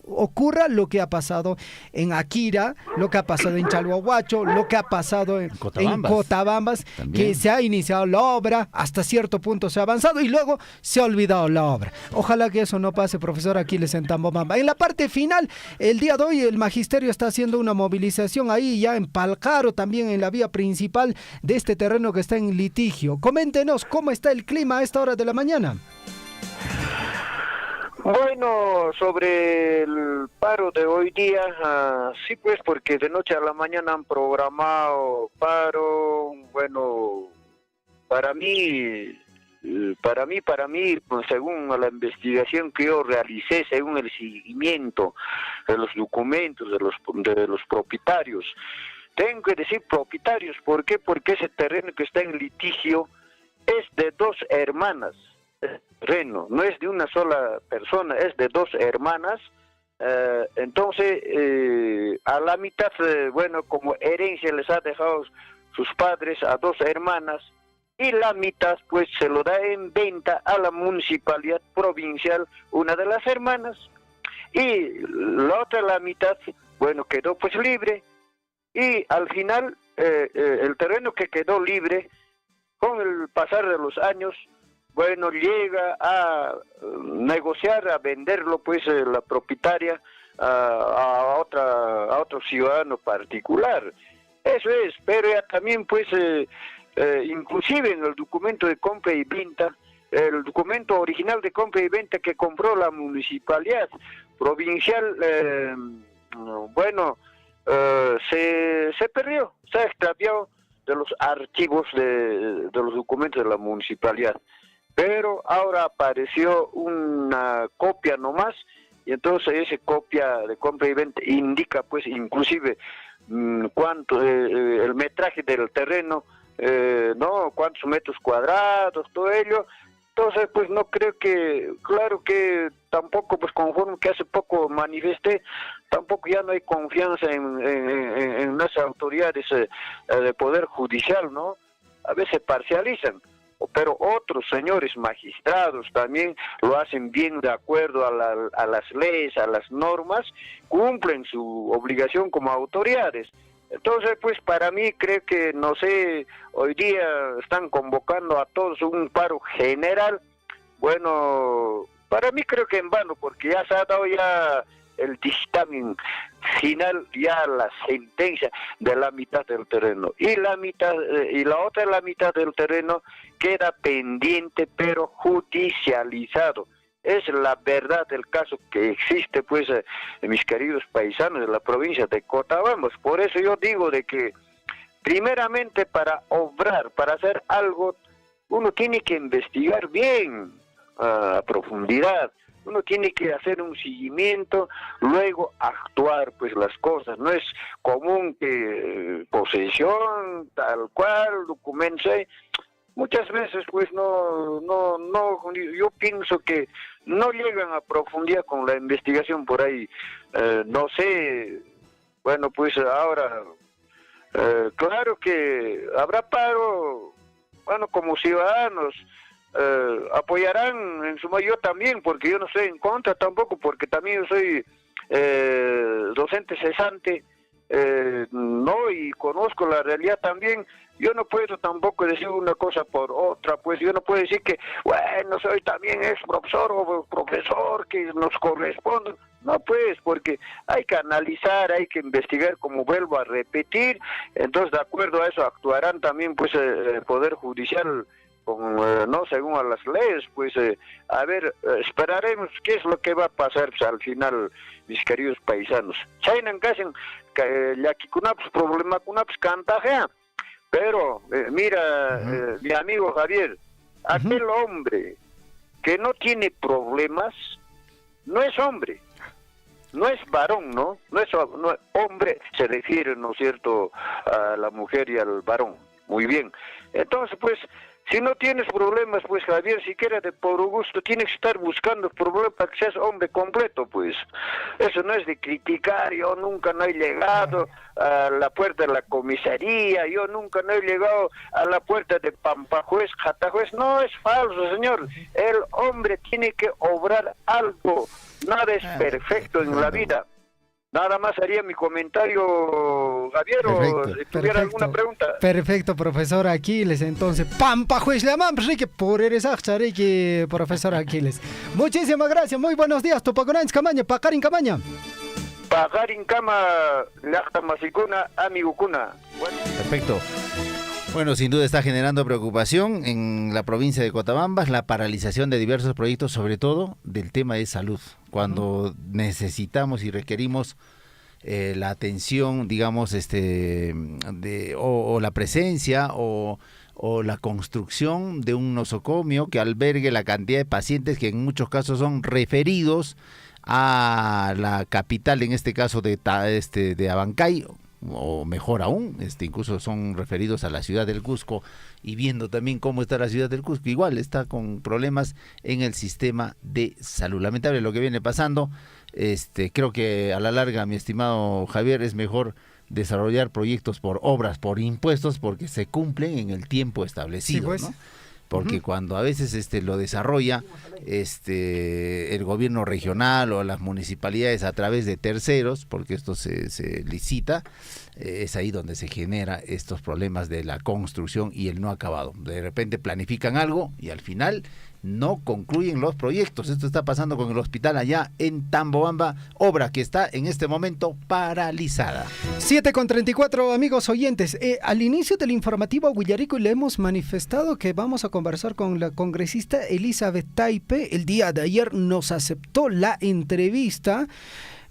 ocurra lo que ha pasado en Akira, lo que ha pasado en Chalhuahuacho, lo que ha pasado en Cotabambas, que se ha iniciado la obra, hasta cierto punto se ha avanzado y luego se ha olvidado la obra. Ojalá que eso no pase, profesor Aquiles, en Tambomamba. En la parte final, el día de hoy el magisterio está haciendo una movilización ahí ya en Palcaro, también en la vía principal de este terreno que está en litigio. Coméntenos cómo está el clima a esta hora de la mañana. Bueno, sobre el paro de hoy día, sí pues porque de noche a la mañana han programado paro, bueno, para mí, pues, según la investigación que yo realicé, según el seguimiento de los documentos de los propietarios, tengo que decir propietarios. ¿Por qué? Porque ese terreno que está en litigio es de 2 hermanas. El terreno no es de una sola persona, es de 2 hermanas. Entonces, a la mitad, bueno, como herencia les ha dejado sus padres a 2 hermanas, y la mitad pues se lo da en venta a la municipalidad provincial, una de las hermanas, y la otra la mitad, bueno, quedó pues libre, y al final el terreno que quedó libre, con el pasar de los años, bueno, llega a negociar, a venderlo pues la propietaria a otro ciudadano particular. Eso es, pero ya también pues inclusive en el documento de compra y venta, el documento original de compra y venta que compró la municipalidad provincial, bueno, se perdió, se ha extraviado de los archivos de los documentos de la municipalidad. Pero ahora apareció una copia nomás, y entonces esa copia de compra y venta indica pues inclusive cuánto, el metraje del terreno, no, cuántos metros cuadrados, todo ello. Entonces pues no creo que, claro que tampoco, pues conforme que hace poco manifesté, tampoco ya no hay confianza en las autoridades de poder judicial, ¿no? A veces parcializan, pero otros señores magistrados también lo hacen bien de acuerdo a las leyes, a las normas, cumplen su obligación como autoridades. Entonces, pues para mí creo que, no sé, hoy día están convocando a todos un paro general. Bueno, para mí creo que en vano, porque ya se ha dado ya el dictamen final, ya la sentencia de la mitad del terreno, y la mitad y la otra la mitad del terreno queda pendiente pero judicializado. Es la verdad del caso que existe pues mis queridos paisanos de la provincia de Cotabambas. Por eso yo digo de que primeramente para obrar, para hacer algo, uno tiene que investigar bien a profundidad. Uno tiene que hacer un seguimiento, luego actuar pues las cosas. No es común que posesión, tal cual, documentos. Muchas veces pues no, yo pienso que no llegan a profundidad con la investigación por ahí. No sé, bueno pues ahora, claro que habrá paro, bueno, como ciudadanos, apoyarán en su mayor también, porque yo no estoy en contra tampoco, porque también yo soy docente cesante, no, y conozco la realidad también. Yo no puedo tampoco decir una cosa por otra, pues yo no puedo decir que, bueno, soy también ex profesor o profesor que nos corresponde. No, pues, porque hay que analizar, hay que investigar, como vuelvo a repetir. Entonces, de acuerdo a eso, actuarán también, pues, el Poder Judicial, con, no según a las leyes, pues, a ver, esperaremos qué es lo que va a pasar pues, al final, mis queridos paisanos. Chainan casen, ya que kunaps problema kunaps cantajea. Pero, mira, mi amigo Javier, aquel hombre que no tiene problemas, no es hombre, no es varón, ¿no? No es hombre, se refiere, ¿no es cierto?, a la mujer y al varón. Muy bien. Entonces, pues, si no tienes problemas, pues Javier, siquiera de por gusto, tienes que estar buscando problemas para que seas hombre completo, pues. Eso no es de criticar, yo nunca no he llegado a la puerta de la comisaría, yo nunca no he llegado a la puerta de Pampajuez, Jatajuez, no, es falso, señor. El hombre tiene que obrar algo, nada es perfecto en la vida. Nada más haría mi comentario, Javier, perfecto, o si tuviera alguna pregunta. Perfecto, profesor Aquiles. Entonces, Pampa Juez Lamam, por eres profesor Aquiles. Muchísimas gracias, muy buenos días. Tupaconans Camaña, Pacarin Camaña. Pacarin Cama, Lacta Masicuna, Amigukuna. Bueno. Perfecto. Bueno, sin duda está generando preocupación en la provincia de Cotabambas la paralización de diversos proyectos, sobre todo del tema de salud, cuando necesitamos y requerimos la atención, digamos, o la presencia o la construcción de un nosocomio que albergue la cantidad de pacientes que en muchos casos son referidos a la capital, en este caso de Abancay, o mejor aún, incluso son referidos a la ciudad del Cusco, y viendo también cómo está la ciudad del Cusco, igual está con problemas en el sistema de salud. Lamentable lo que viene pasando. Creo que a la larga, mi estimado Javier, es mejor desarrollar proyectos por obras, por impuestos, porque se cumplen en el tiempo establecido, sí, pues, ¿no? Porque cuando a veces lo desarrolla el gobierno regional o las municipalidades a través de terceros, porque esto se licita, es ahí donde se genera estos problemas de la construcción y el no acabado. De repente planifican algo y al final no concluyen los proyectos. Esto está pasando con el hospital allá en Tambobamba, obra que está en este momento paralizada. 7:34, amigos oyentes. Al inicio del informativo Huillarico le hemos manifestado que vamos a conversar con la congresista Elizabeth Taipe. El día de ayer nos aceptó la entrevista.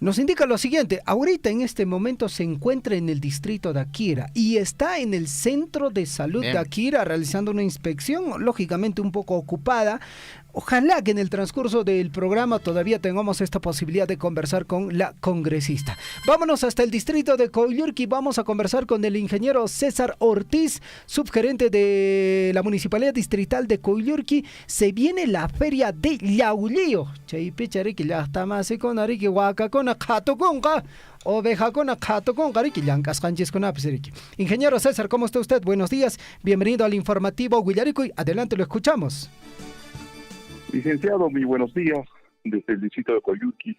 Nos indica lo siguiente: ahorita en este momento se encuentra en el distrito de Akira y está en el centro de salud de Akira realizando una inspección, lógicamente un poco ocupada. Ojalá que en el transcurso del programa todavía tengamos esta posibilidad de conversar con la congresista. Vámonos hasta el distrito de Coyurqui, vamos a conversar con el ingeniero César Ortiz, subgerente de la Municipalidad Distrital de Coyurqui. Se viene la feria de Yaulío. Ingeniero César, ¿cómo está usted? Buenos días, bienvenido al informativo Huillarico. Adelante, lo escuchamos. Licenciado, muy buenos días. Desde el distrito de Coyurqui,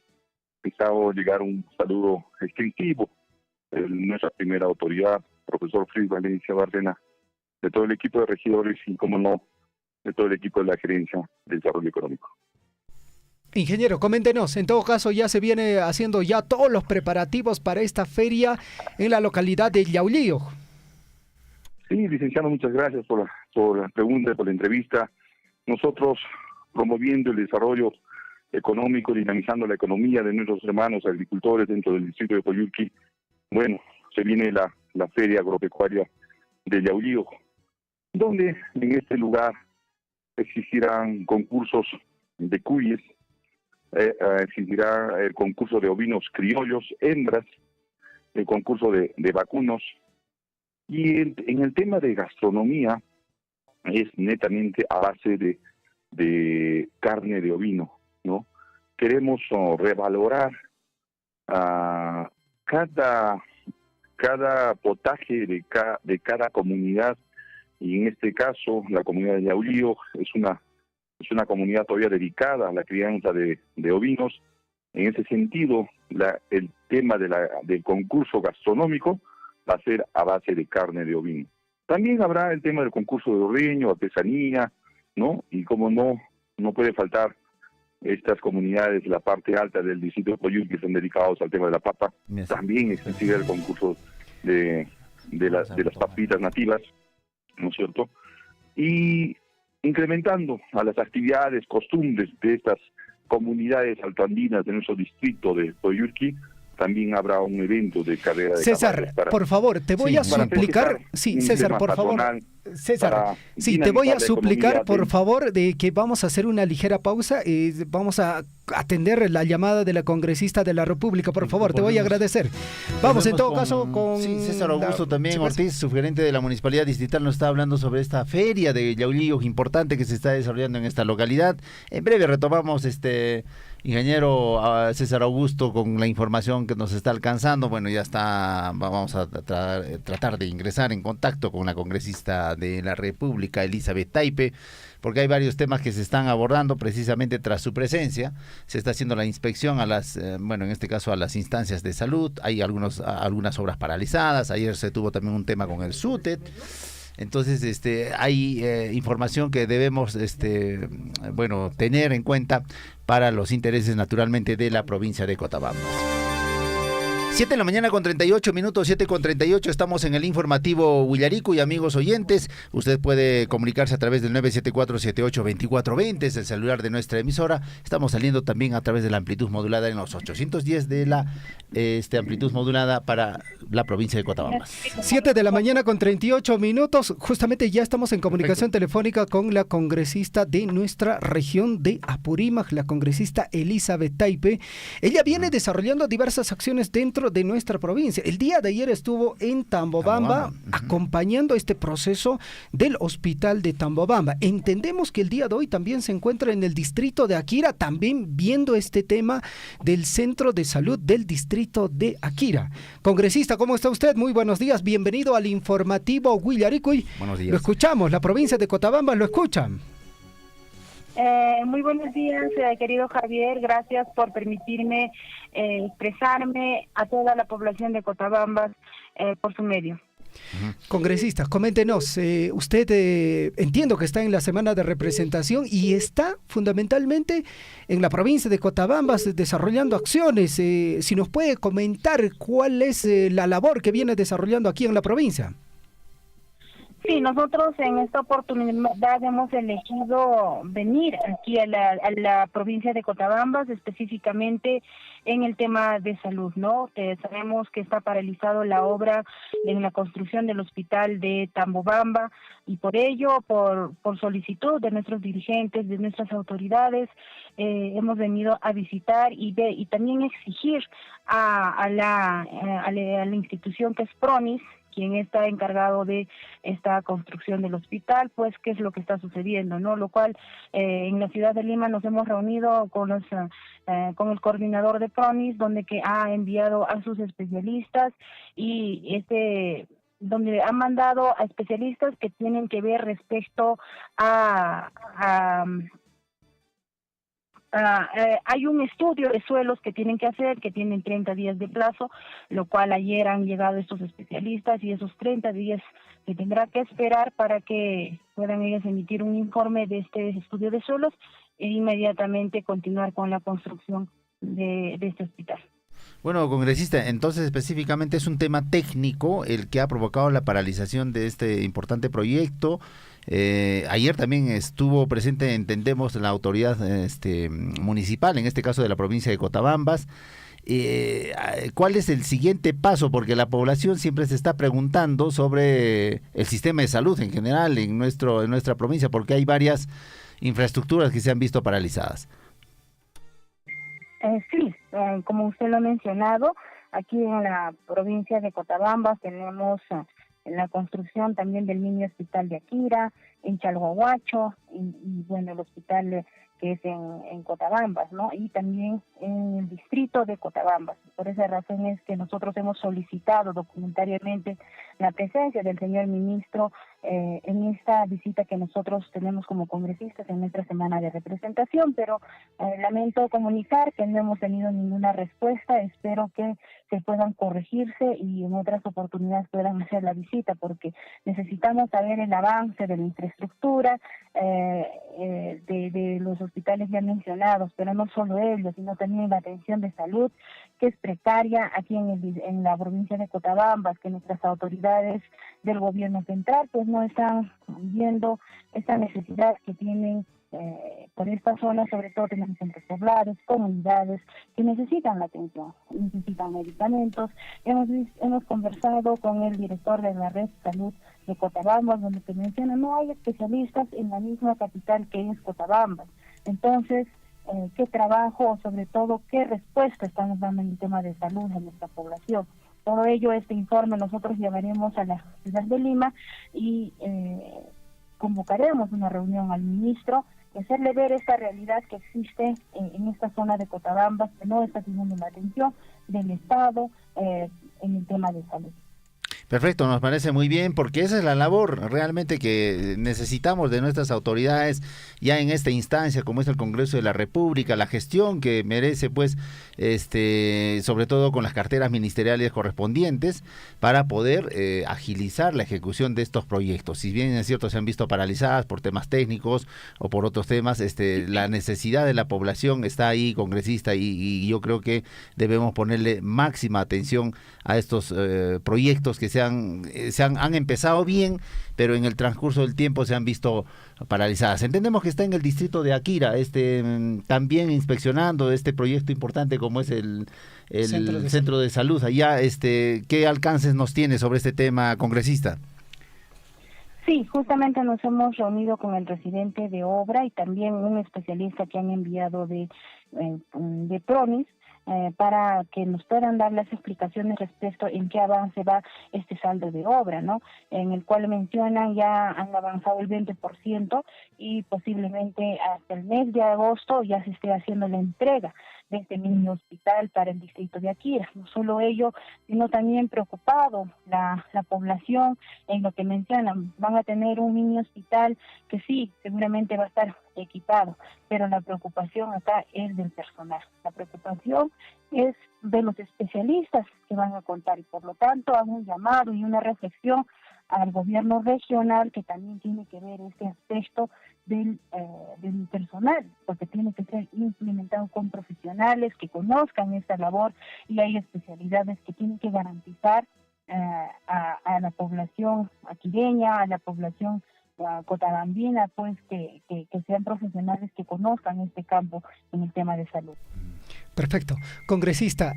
empezado a llegar un saludo extensivo de nuestra primera autoridad, profesor Fritz Valencia Bárcena, de todo el equipo de regidores y, como no, de todo el equipo de la Gerencia de Desarrollo Económico. Ingeniero, coméntenos, en todo caso ya se viene haciendo ya todos los preparativos para esta feria en la localidad de Yaulío. Sí, licenciado, muchas gracias por la pregunta y por la entrevista. Nosotros, promoviendo el desarrollo económico, dinamizando la economía de nuestros hermanos agricultores dentro del distrito de Coyurqui, bueno, se viene la Feria Agropecuaria de Yaulío, donde en este lugar existirán concursos de cuyes, existirá el concurso de ovinos criollos, hembras, el concurso de vacunos, y en el tema de gastronomía es netamente a base de carne de ovino, ¿no? Queremos revalorar cada potaje de cada comunidad, y en este caso la comunidad de Yaulío es una comunidad todavía dedicada a la crianza de ovinos. En ese sentido, el tema del concurso gastronómico va a ser a base de carne de ovino. También habrá el tema del concurso de ordeño, artesanía, ¿no? Y como no puede faltar estas comunidades, la parte alta del distrito de Coyurqui, que están dedicados al tema de la papa. También existirá el concurso de las papitas nativas, ¿no es cierto? Y incrementando a las actividades, costumbres de estas comunidades altoandinas de nuestro distrito de Coyurqui, también habrá un evento de carrera de César, por favor, te voy a suplicar. Sí, César, por favor. César, sí, te voy a suplicar, por favor, de que vamos a hacer una ligera pausa. Vamos a atender la llamada de la congresista de la República, por favor, te voy a agradecer. Vamos, en todo caso, con... Sí, César Augusto también, Ortiz, subgerente de la Municipalidad Distrital, nos está hablando sobre esta feria de Yaulío importante que se está desarrollando en esta localidad. En breve retomamos, ingeniero César Augusto, con la información que nos está alcanzando. Bueno, ya está, vamos a tratar de ingresar en contacto con la congresista de la República, Elizabeth Taipe, porque hay varios temas que se están abordando precisamente tras su presencia. Se está haciendo la inspección a las, en este caso a las instancias de salud. Hay algunas obras paralizadas. Ayer se tuvo también un tema con el SUTET. Entonces, hay información que debemos, tener en cuenta para los intereses, naturalmente, de la provincia de Cotabamba. 7 de la mañana con 38 minutos, 7:38, estamos en el informativo Huillarico. Y amigos oyentes, usted puede comunicarse a través del 974-78-2420, es el celular de nuestra emisora. Estamos saliendo también a través de la amplitud modulada en los 810 de la amplitud modulada para la provincia de Cotabamba. 7 de la mañana con 38 minutos, justamente ya estamos en comunicación telefónica con la congresista de nuestra región de Apurímac, la congresista Elizabeth Taipe. Ella viene desarrollando diversas acciones dentro centro de nuestra provincia. El día de ayer estuvo en Tambobamba acompañando este proceso del hospital de Tambobamba. Entendemos que el día de hoy también se encuentra en el distrito de Akira, también viendo este tema del centro de salud del distrito de Akira. Congresista, ¿cómo está usted? Muy buenos días, bienvenido al informativo Huilaricuy. Buenos días. Lo escuchamos, la provincia de Cotabamba lo escuchan. Muy buenos días, querido Javier. Gracias por permitirme expresarme a toda la población de Cotabambas por su medio. Congresista, coméntenos, usted entiendo que está en la semana de representación y está fundamentalmente en la provincia de Cotabambas desarrollando acciones. Si nos puede comentar cuál es la labor que viene desarrollando aquí en la provincia. Sí, nosotros en esta oportunidad hemos elegido venir aquí a la provincia de Cotabambas, específicamente en el tema de salud, ¿no? Sabemos que está paralizado la obra en la construcción del hospital de Tambobamba y por ello, por solicitud de nuestros dirigentes, de nuestras autoridades, hemos venido a visitar y también exigir a la institución que es PRONIS, quien está encargado de esta construcción del hospital, pues qué es lo que está sucediendo, ¿no? Lo cual en la ciudad de Lima nos hemos reunido con el coordinador de PRONIS, donde que ha enviado a sus especialistas y donde ha mandado a especialistas que tienen que ver respecto hay un estudio de suelos que tienen que hacer, que tienen 30 días de plazo, lo cual ayer han llegado estos especialistas y esos 30 días se tendrá que esperar para que puedan ellos emitir un informe de este estudio de suelos e inmediatamente continuar con la construcción de este hospital. Bueno, congresista, entonces específicamente es un tema técnico el que ha provocado la paralización de este importante proyecto. Ayer también estuvo presente, entendemos, la autoridad municipal, en este caso de la provincia de Cotabambas. ¿Cuál es el siguiente paso? Porque la población siempre se está preguntando sobre el sistema de salud en general en nuestra provincia, porque hay varias infraestructuras que se han visto paralizadas. Sí, como usted lo ha mencionado, aquí en la provincia de Cotabambas tenemos la construcción también del mini hospital de Akira, en Chalhuahuacho, y bueno, el hospital que es en Cotabambas, ¿no? Y también en el distrito de Cotabambas. Por esa razón es que nosotros hemos solicitado documentariamente la presencia del señor ministro en esta visita que nosotros tenemos como congresistas en nuestra semana de representación, pero lamento comunicar que no hemos tenido ninguna respuesta. Espero que se puedan corregirse y en otras oportunidades puedan hacer la visita, porque necesitamos saber el avance de la infraestructura, de los hospitales ya mencionados, pero no solo ellos, sino también la atención de salud, que es precaria aquí en la provincia de Cotabambas, que nuestras autoridades del gobierno central pues no están viendo esta necesidad que tienen por esta zona. Sobre todo tenemos centros poblados, comunidades que necesitan la atención, necesitan medicamentos. Hemos conversado con el director de la red salud de Cotabambas, donde se menciona no hay especialistas en la misma capital que es Cotabambas. Entonces, ¿qué trabajo o sobre todo qué respuesta estamos dando en el tema de salud a nuestra población? Todo ello, este informe nosotros llevaremos a la ciudad de Lima y convocaremos una reunión al ministro y hacerle ver esta realidad que existe en esta zona de Cotabambas, que no está teniendo la atención del Estado en el tema de salud. Perfecto, nos parece muy bien, porque esa es la labor realmente que necesitamos de nuestras autoridades ya en esta instancia, como es el Congreso de la República, la gestión que merece, pues, sobre todo con las carteras ministeriales correspondientes, para poder agilizar la ejecución de estos proyectos. Si bien es cierto se han visto paralizadas por temas técnicos o por otros temas, la necesidad de la población está ahí, congresista, y yo creo que debemos ponerle máxima atención a estos proyectos que han empezado bien, pero en el transcurso del tiempo se han visto paralizadas. Entendemos que está en el distrito de Akira, también inspeccionando este proyecto importante como es el centro de salud. Allá, ¿qué alcances nos tiene sobre este tema, congresista? Sí, justamente nos hemos reunido con el residente de obra y también un especialista que han enviado de PRONIS, para que nos puedan dar las explicaciones respecto en qué avance va este saldo de obra, ¿no? En el cual mencionan ya han avanzado el 20% y posiblemente hasta el mes de agosto ya se esté haciendo la entrega de este mini hospital para el distrito de Akira. No solo ello, sino también preocupado la población en lo que mencionan. Van a tener un mini hospital que sí, seguramente va a estar equipado, pero la preocupación acá es del personal. La preocupación es de los especialistas que van a contar y por lo tanto hago un llamado y una reflexión al gobierno regional que también tiene que ver este aspecto del personal, porque tiene que ser implementado con profesionales que conozcan esta labor y hay especialidades que tienen que garantizar a la población aquireña, a la población cotabambina, pues que sean profesionales que conozcan este campo en el tema de salud. Perfecto. Congresista,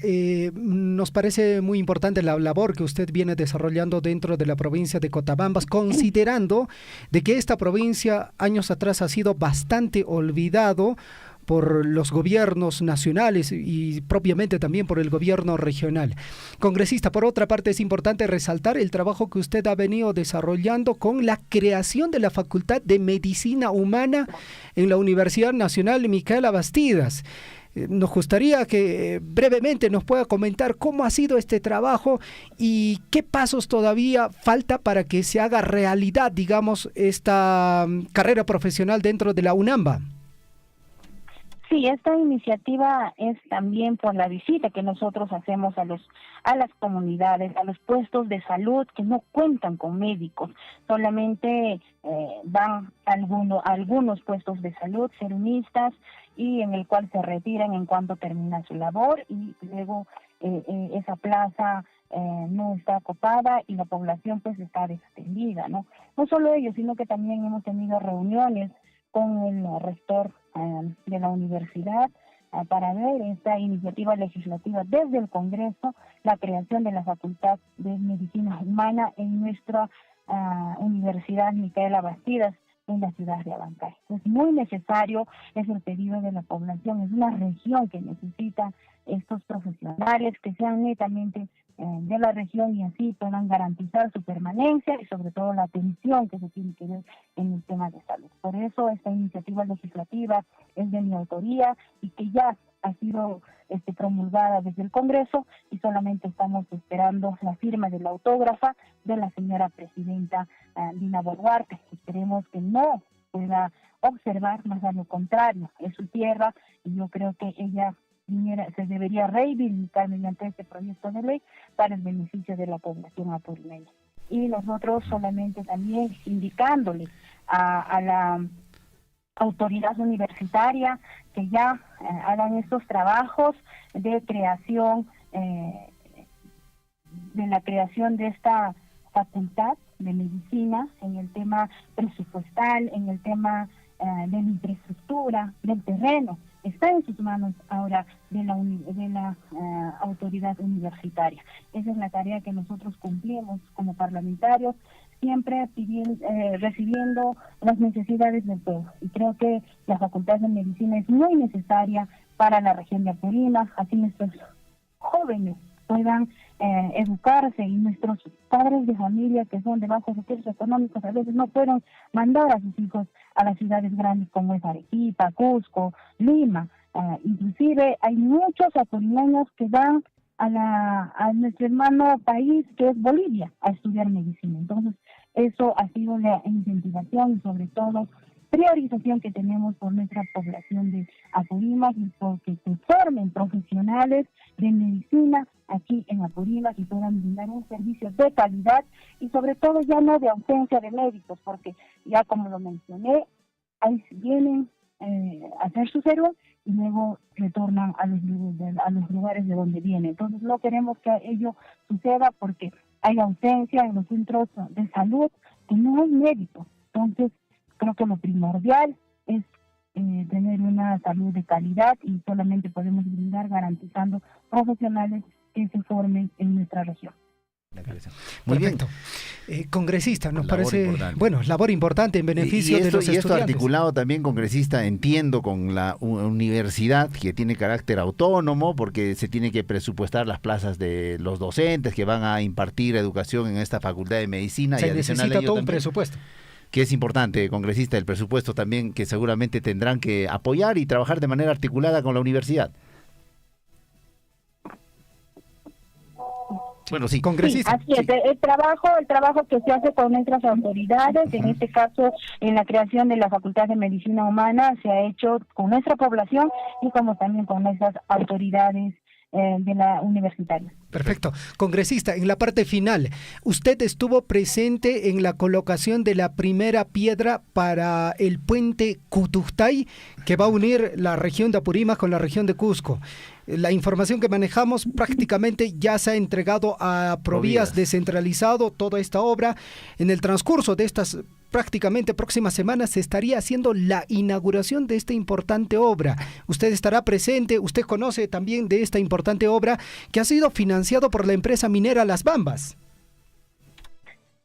nos parece muy importante la labor que usted viene desarrollando dentro de la provincia de Cotabambas, considerando de que esta provincia años atrás ha sido bastante olvidado por los gobiernos nacionales y propiamente también por el gobierno regional. Congresista, por otra parte es importante resaltar el trabajo que usted ha venido desarrollando con la creación de la Facultad de Medicina Humana en la Universidad Nacional Micaela Bastidas. Nos gustaría que brevemente nos pueda comentar cómo ha sido este trabajo y qué pasos todavía falta para que se haga realidad, digamos, esta carrera profesional dentro de la UNAMBA. Sí, esta iniciativa es también por la visita que nosotros hacemos a las comunidades, a los puestos de salud que no cuentan con médicos, solamente van a algunos puestos de salud serumistas y en el cual se retiran en cuanto termina su labor y luego esa plaza no está ocupada y la población pues está desatendida, ¿no? No solo ellos, sino que también hemos tenido reuniones con el rector de la universidad para ver esta iniciativa legislativa desde el Congreso, la creación de la Facultad de Medicina Humana en nuestra Universidad Micaela Bastidas en la ciudad de Abancay. Es muy necesario, es el pedido de la población, es una región que necesita estos profesionales que sean netamente de la región y así puedan garantizar su permanencia y sobre todo la atención que se tiene que ver en el tema de salud. Por eso esta iniciativa legislativa es de mi autoría y que ya ha sido promulgada desde el Congreso y solamente estamos esperando la firma de la autógrafa de la señora presidenta Dina Boluarte. Esperemos que no pueda observar, más a lo contrario, es su tierra y yo creo que ella se debería reivindicar mediante este proyecto de ley para el beneficio de la población apurimeña. Y nosotros solamente también indicándole a la autoridad universitaria que ya hagan estos trabajos de creación, de la creación de esta facultad de medicina en el tema presupuestal, en el tema de la infraestructura, del terreno. Está en sus manos ahora de la autoridad universitaria. Esa es la tarea que nosotros cumplimos como parlamentarios, siempre recibiendo las necesidades del pueblo. Y creo que la Facultad de Medicina es muy necesaria para la región de Apurímac, así nuestros jóvenes puedan educarse y nuestros padres de familia que son de bajos recursos económicos a veces no pueden mandar a sus hijos a las ciudades grandes como es Arequipa, Cusco, Lima. Inclusive hay muchos apurimeños que van a nuestro hermano país que es Bolivia a estudiar medicina. Entonces eso ha sido la incentivación y sobre todo priorización que tenemos por nuestra población de Apurímac y porque se formen profesionales de medicina aquí en Apurímac y puedan brindar un servicio de calidad y sobre todo ya no de ausencia de médicos, porque ya como lo mencioné, ahí vienen a hacer su cero y luego retornan a los lugares de donde vienen. Entonces no queremos que ello suceda porque hay ausencia en los centros de salud que no hay médicos. Entonces creo que lo primordial es tener una salud de calidad y solamente podemos brindar garantizando profesionales que se formen en nuestra región. Muy bien. Congresista, nos Labor parece, importante. bueno, labor importante en beneficio de los y esto estudiantes. articulado también, congresista, entiendo, con la universidad que tiene carácter autónomo, porque se tiene que presupuestar las plazas de los docentes que van a impartir educación en esta facultad de medicina. Se y adicional a necesita ello todo un también, presupuesto. que es importante, congresista, el presupuesto también, que seguramente tendrán que apoyar y trabajar de manera articulada con la universidad. Bueno, sí. Congresista. Sí, así es, el trabajo que se hace con nuestras autoridades, en este caso en la creación de la Facultad de Medicina Humana, se ha hecho con nuestra población y como también con nuestras autoridades de la universitaria. Perfecto. Congresista, en la parte final, usted estuvo presente en la colocación de la primera piedra para el puente Cutujtay, que va a unir la región de Apurímac con la región de Cusco. La información que manejamos prácticamente ya se ha entregado a Provías descentralizado toda esta obra. En el transcurso de estas prácticamente próximas semanas se estaría haciendo la inauguración de esta importante obra. Usted estará presente, usted conoce también de esta importante obra que ha sido financiado por la empresa minera Las Bambas.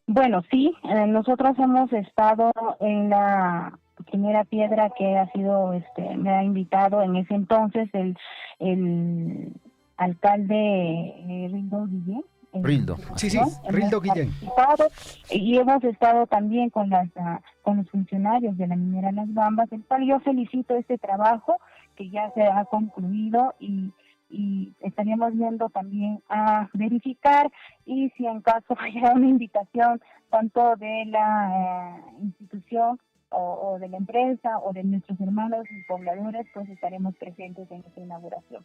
Bueno, sí, nosotros hemos estado en la primera piedra que ha sido, me ha invitado en ese entonces el alcalde Rildo Guillén. Rildo. Sí, Rildo Guillén. Y hemos estado también con los funcionarios de la minera Las Bambas, el cual yo felicito este trabajo que ya se ha concluido y estaríamos viendo también a verificar y si en caso haya una invitación tanto de la institución o de la empresa o de nuestros hermanos y pobladores, pues estaremos presentes en esta inauguración.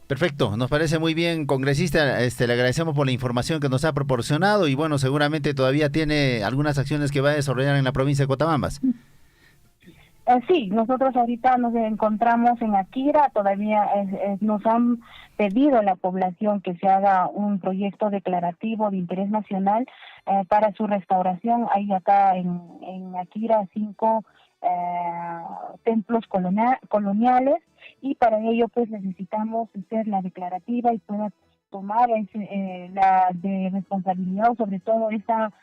Perfecto, nos parece muy bien, congresista, le agradecemos por la información que nos ha proporcionado y bueno, seguramente todavía tiene algunas acciones que va a desarrollar en la provincia de Cotabambas. Sí, nosotros ahorita nos encontramos en Akira, todavía nos han pedido la población que se haga un proyecto declarativo de interés nacional para su restauración. Hay acá en Akira 5 templos coloniales y para ello pues necesitamos hacer la declarativa y pueda tomar la de responsabilidad, sobre todo esta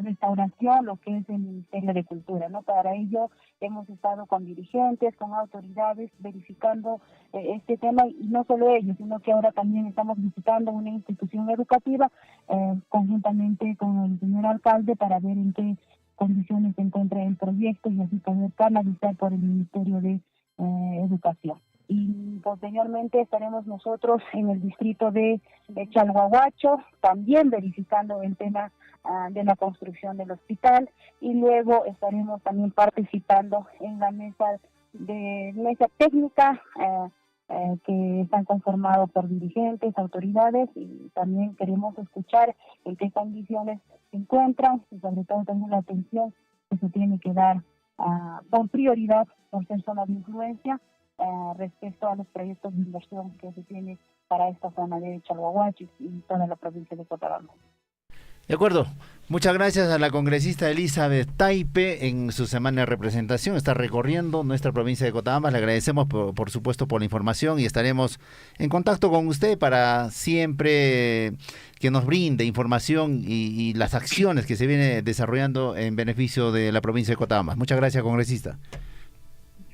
restauración, lo que es el Ministerio de Cultura, ¿no? Para ello hemos estado con dirigentes, con autoridades verificando este tema y no solo ellos, sino que ahora también estamos visitando una institución educativa conjuntamente con el señor alcalde para ver en qué condiciones se encuentra el proyecto y así poder canalizar por el Ministerio de Educación. Y posteriormente estaremos nosotros en el distrito de Chalhuahuacho también verificando el tema de la construcción del hospital y luego estaremos también participando en la mesa técnica que están conformados por dirigentes, autoridades y también queremos escuchar en qué condiciones se encuentran y sobre todo también la atención que se tiene que dar con prioridad por ser zona de influencia respecto a los proyectos de inversión que se tiene para esta zona de Chalhuahuacho y toda la provincia de Cotabamba. De acuerdo. Muchas gracias a la congresista Elizabeth Taipe en su semana de representación. Está recorriendo nuestra provincia de Cotabambas. Le agradecemos, por supuesto, por la información y estaremos en contacto con usted para siempre que nos brinde información y las acciones que se viene desarrollando en beneficio de la provincia de Cotabambas. Muchas gracias, congresista.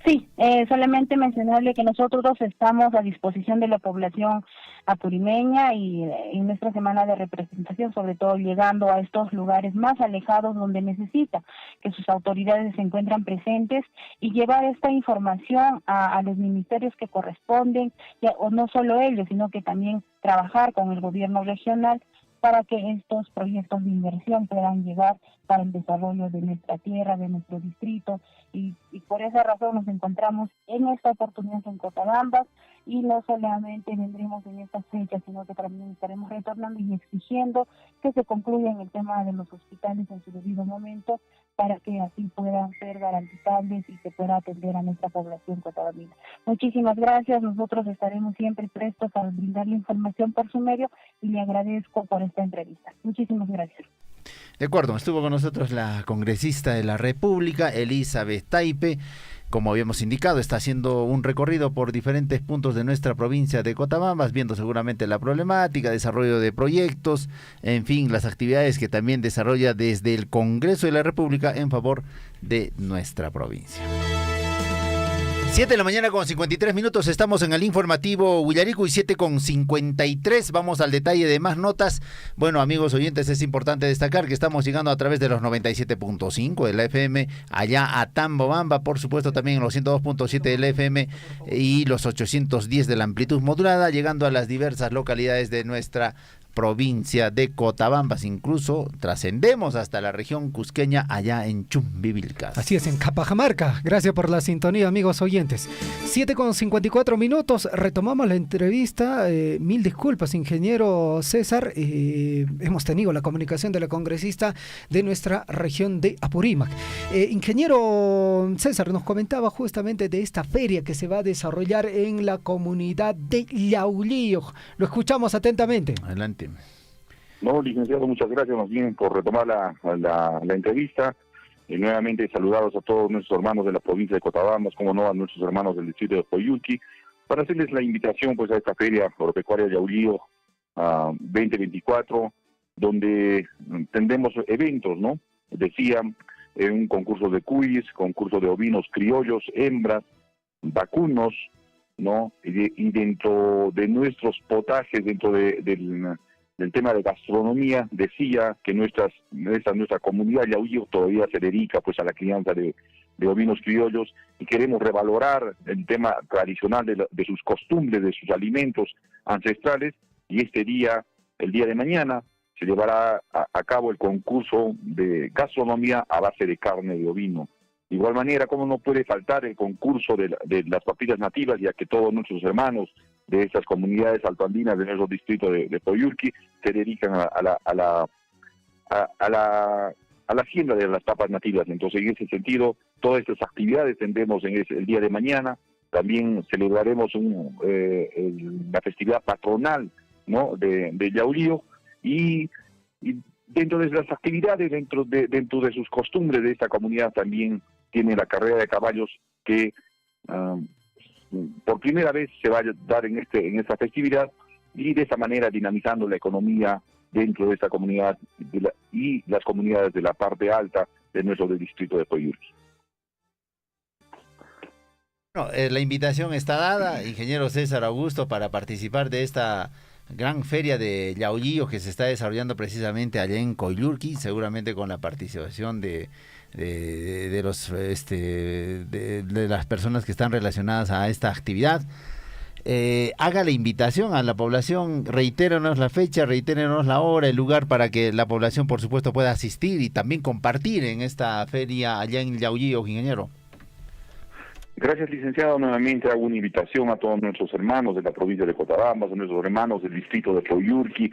Sí, solamente mencionarle que nosotros estamos a disposición de la población apurimeña y en nuestra semana de representación, sobre todo llegando a estos lugares más alejados donde necesita que sus autoridades se encuentran presentes y llevar esta información a los ministerios que corresponden, o no solo ellos, sino que también trabajar con el gobierno regional para que estos proyectos de inversión puedan llegar para el desarrollo de nuestra tierra, de nuestro distrito, y por esa razón nos encontramos en esta oportunidad en Cotabambas, y no solamente vendremos en estas fechas, sino que también estaremos retornando y exigiendo que se concluya en el tema de los hospitales en su debido momento, para que así puedan ser garantizables y se pueda atender a nuestra población cotabambina. Muchísimas gracias, nosotros estaremos siempre prestos a brindarle información por su medio y le agradezco por esta entrevista. Muchísimas gracias. De acuerdo, estuvo con nosotros la congresista de la República, Elizabeth Taipe, como habíamos indicado, está haciendo un recorrido por diferentes puntos de nuestra provincia de Cotabambas, viendo seguramente la problemática, desarrollo de proyectos, en fin, las actividades que también desarrolla desde el Congreso de la República en favor de nuestra provincia. 7 de la mañana con 53 minutos, estamos en el informativo Huillaricuy, 7 con 53, vamos al detalle de más notas. Bueno, amigos oyentes, es importante destacar que estamos llegando a través de los 97.5 de la FM, allá a Tambobamba, por supuesto también en los 102.7 de la FM y los 810 de la amplitud modulada, llegando a las diversas localidades de nuestra provincia de Cotabambas, incluso trascendemos hasta la región cusqueña, allá en Chumbivilcas. Así es, en Cajamarca. Gracias por la sintonía, amigos oyentes. 7 con 54 minutos, retomamos la entrevista. Mil disculpas, ingeniero César. Hemos tenido la comunicación de la congresista de nuestra región de Apurímac. Ingeniero César, nos comentaba justamente de esta feria que se va a desarrollar en la comunidad de Yaulío. Lo escuchamos atentamente. Adelante. No, licenciado, muchas gracias más bien por retomar la entrevista. Nuevamente saludados a todos nuestros hermanos de la provincia de Cotabambas, como no a nuestros hermanos del distrito de Coyulqui, para hacerles la invitación pues a esta feria agropecuaria Yaulío 2024, donde tendremos eventos, ¿no? Decía, un concurso de cuis, concurso de ovinos criollos, hembras, vacunos, ¿no? Y dentro de nuestros potajes, dentro del tema de gastronomía, decía que nuestra comunidad Yaulío todavía se dedica pues a la crianza de ovinos criollos, y queremos revalorar el tema tradicional de sus costumbres, de sus alimentos ancestrales, y este día, el día de mañana, se llevará a cabo el concurso de gastronomía a base de carne de ovino. De igual manera, como no puede faltar el concurso de las papitas nativas, ya que todos nuestros hermanos de estas comunidades altoandinas de nuestro distrito de Coyulqui se dedican a la siembra de las papas nativas. Entonces, en ese sentido, todas estas actividades tendremos el día de mañana. También celebraremos la festividad patronal, ¿no?, de Yaulío, y dentro de las actividades, dentro de sus costumbres de esta comunidad, también tiene la carrera de caballos que por primera vez se va a dar en esta festividad, y de esa manera dinamizando la economía dentro de esta comunidad y las comunidades de la parte alta de nuestro distrito de Coyulqui. Bueno, la invitación está dada, ingeniero César Augusto, para participar de esta gran feria de Yaulío que se está desarrollando precisamente allá en Coyulqui, seguramente con la participación de las personas que están relacionadas a esta actividad. Haga la invitación a la población, reitérenos la fecha, reitérenos la hora, el lugar, para que la población, por supuesto, pueda asistir y también compartir en esta feria allá en Yaulío, ingeniero. Gracias, licenciado. Nuevamente hago una invitación a todos nuestros hermanos de la provincia de Cotabambas, a nuestros hermanos del distrito de Coyulqui,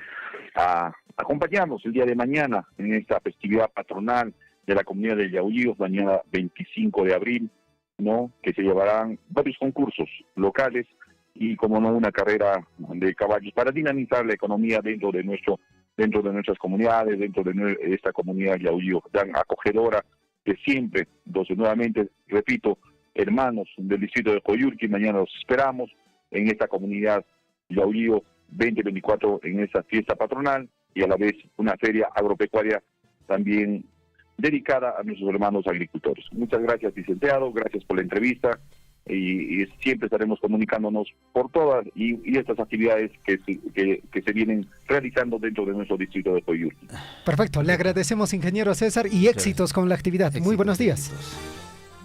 a acompañarnos el día de mañana en esta festividad patronal de la comunidad de Yaulío, mañana 25 de abril, ¿no?, que se llevarán varios concursos locales y, como no, una carrera de caballos para dinamizar la economía dentro de nuestras comunidades, dentro de esta comunidad Yaulío tan acogedora de siempre. Entonces, nuevamente, repito, hermanos del distrito de Coyulqui, mañana los esperamos en esta comunidad Yaulío 2024, en esa fiesta patronal, y a la vez una feria agropecuaria también dedicada a nuestros hermanos agricultores. Muchas gracias, licenciado, gracias por la entrevista, y siempre estaremos comunicándonos por todas y estas actividades que se vienen realizando dentro de nuestro distrito de Coyulqui. Perfecto, le agradecemos, ingeniero César, y éxitos con la actividad. Muy buenos días.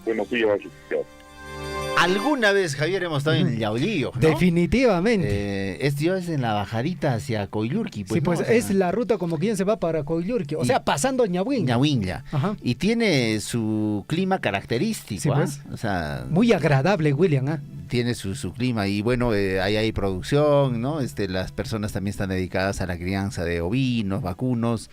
Buenos días, licenciado. Alguna vez, Javier, hemos estado en Yaulío, ¿no? Definitivamente. Esto es en la bajadita hacia Coyulqui. Pues, sí, pues, ¿no? Es la ruta como quien se va para Coyulqui, o sea, pasando Ñahuinlla. Y tiene su clima característico. Sí, pues. O sea, muy agradable, William. Tiene su clima, y bueno, ahí hay producción, ¿no? Las personas también están dedicadas a la crianza de ovinos, vacunos.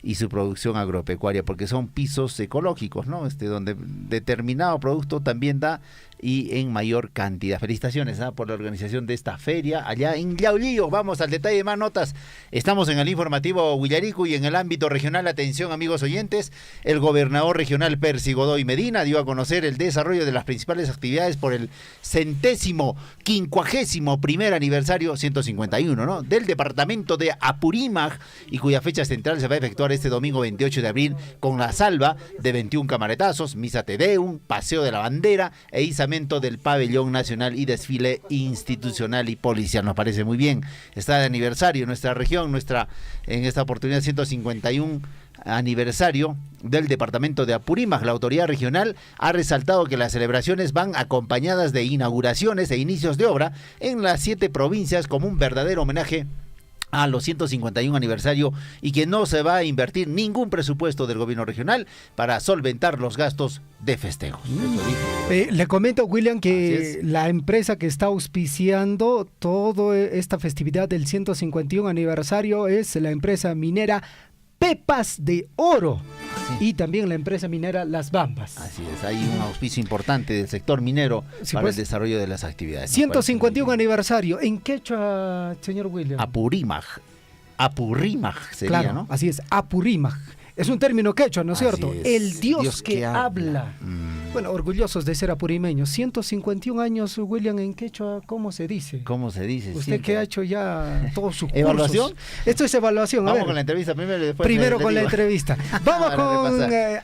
y su producción agropecuaria, porque son pisos ecológicos, ¿no? Donde determinado producto también da y en mayor cantidad. Felicitaciones por la organización de esta feria allá en Yaulío. Vamos al detalle de más notas. Estamos en el informativo Huillarico y en el ámbito regional. Atención, amigos oyentes, el gobernador regional Percy Godoy Medina dio a conocer el desarrollo de las principales actividades por el 151º aniversario 151, ¿no?, del departamento de Apurímac, y cuya fecha central se va a efectuar este domingo 28 de abril con la salva de 21 camaretazos, misa te deum, paseo de la bandera e izamiento del pabellón nacional y desfile institucional y policial. Nos parece muy bien. Está de aniversario nuestra región, en esta oportunidad 151 aniversario del departamento de Apurímac. La autoridad regional ha resaltado que las celebraciones van acompañadas de inauguraciones e inicios de obra en las 7 provincias como un verdadero homenaje a los 151 aniversario y que no se va a invertir ningún presupuesto del gobierno regional para solventar los gastos de festejos. Le comento, William, que la empresa que está auspiciando toda esta festividad del 151 aniversario es la empresa minera Pepas de Oro. Y también la empresa minera Las Bambas. Así es, hay un auspicio importante del sector minero para el desarrollo de las actividades. 151 aniversario. ¿En quechua, señor William? Apurímac sería, claro, ¿no? Así es, Apurímac. Es un término quechua, ¿no es cierto? Es. El Dios que habla. Bueno, orgullosos de ser apurimeños. 151 años, William, en quechua, ¿cómo se dice? ¿Cómo se dice? Usted Siempre. que ha hecho ya todos sus cursos. ¿Evaluación? Esto es evaluación. Vamos con la entrevista primero y después. Primero con la entrevista. Vamos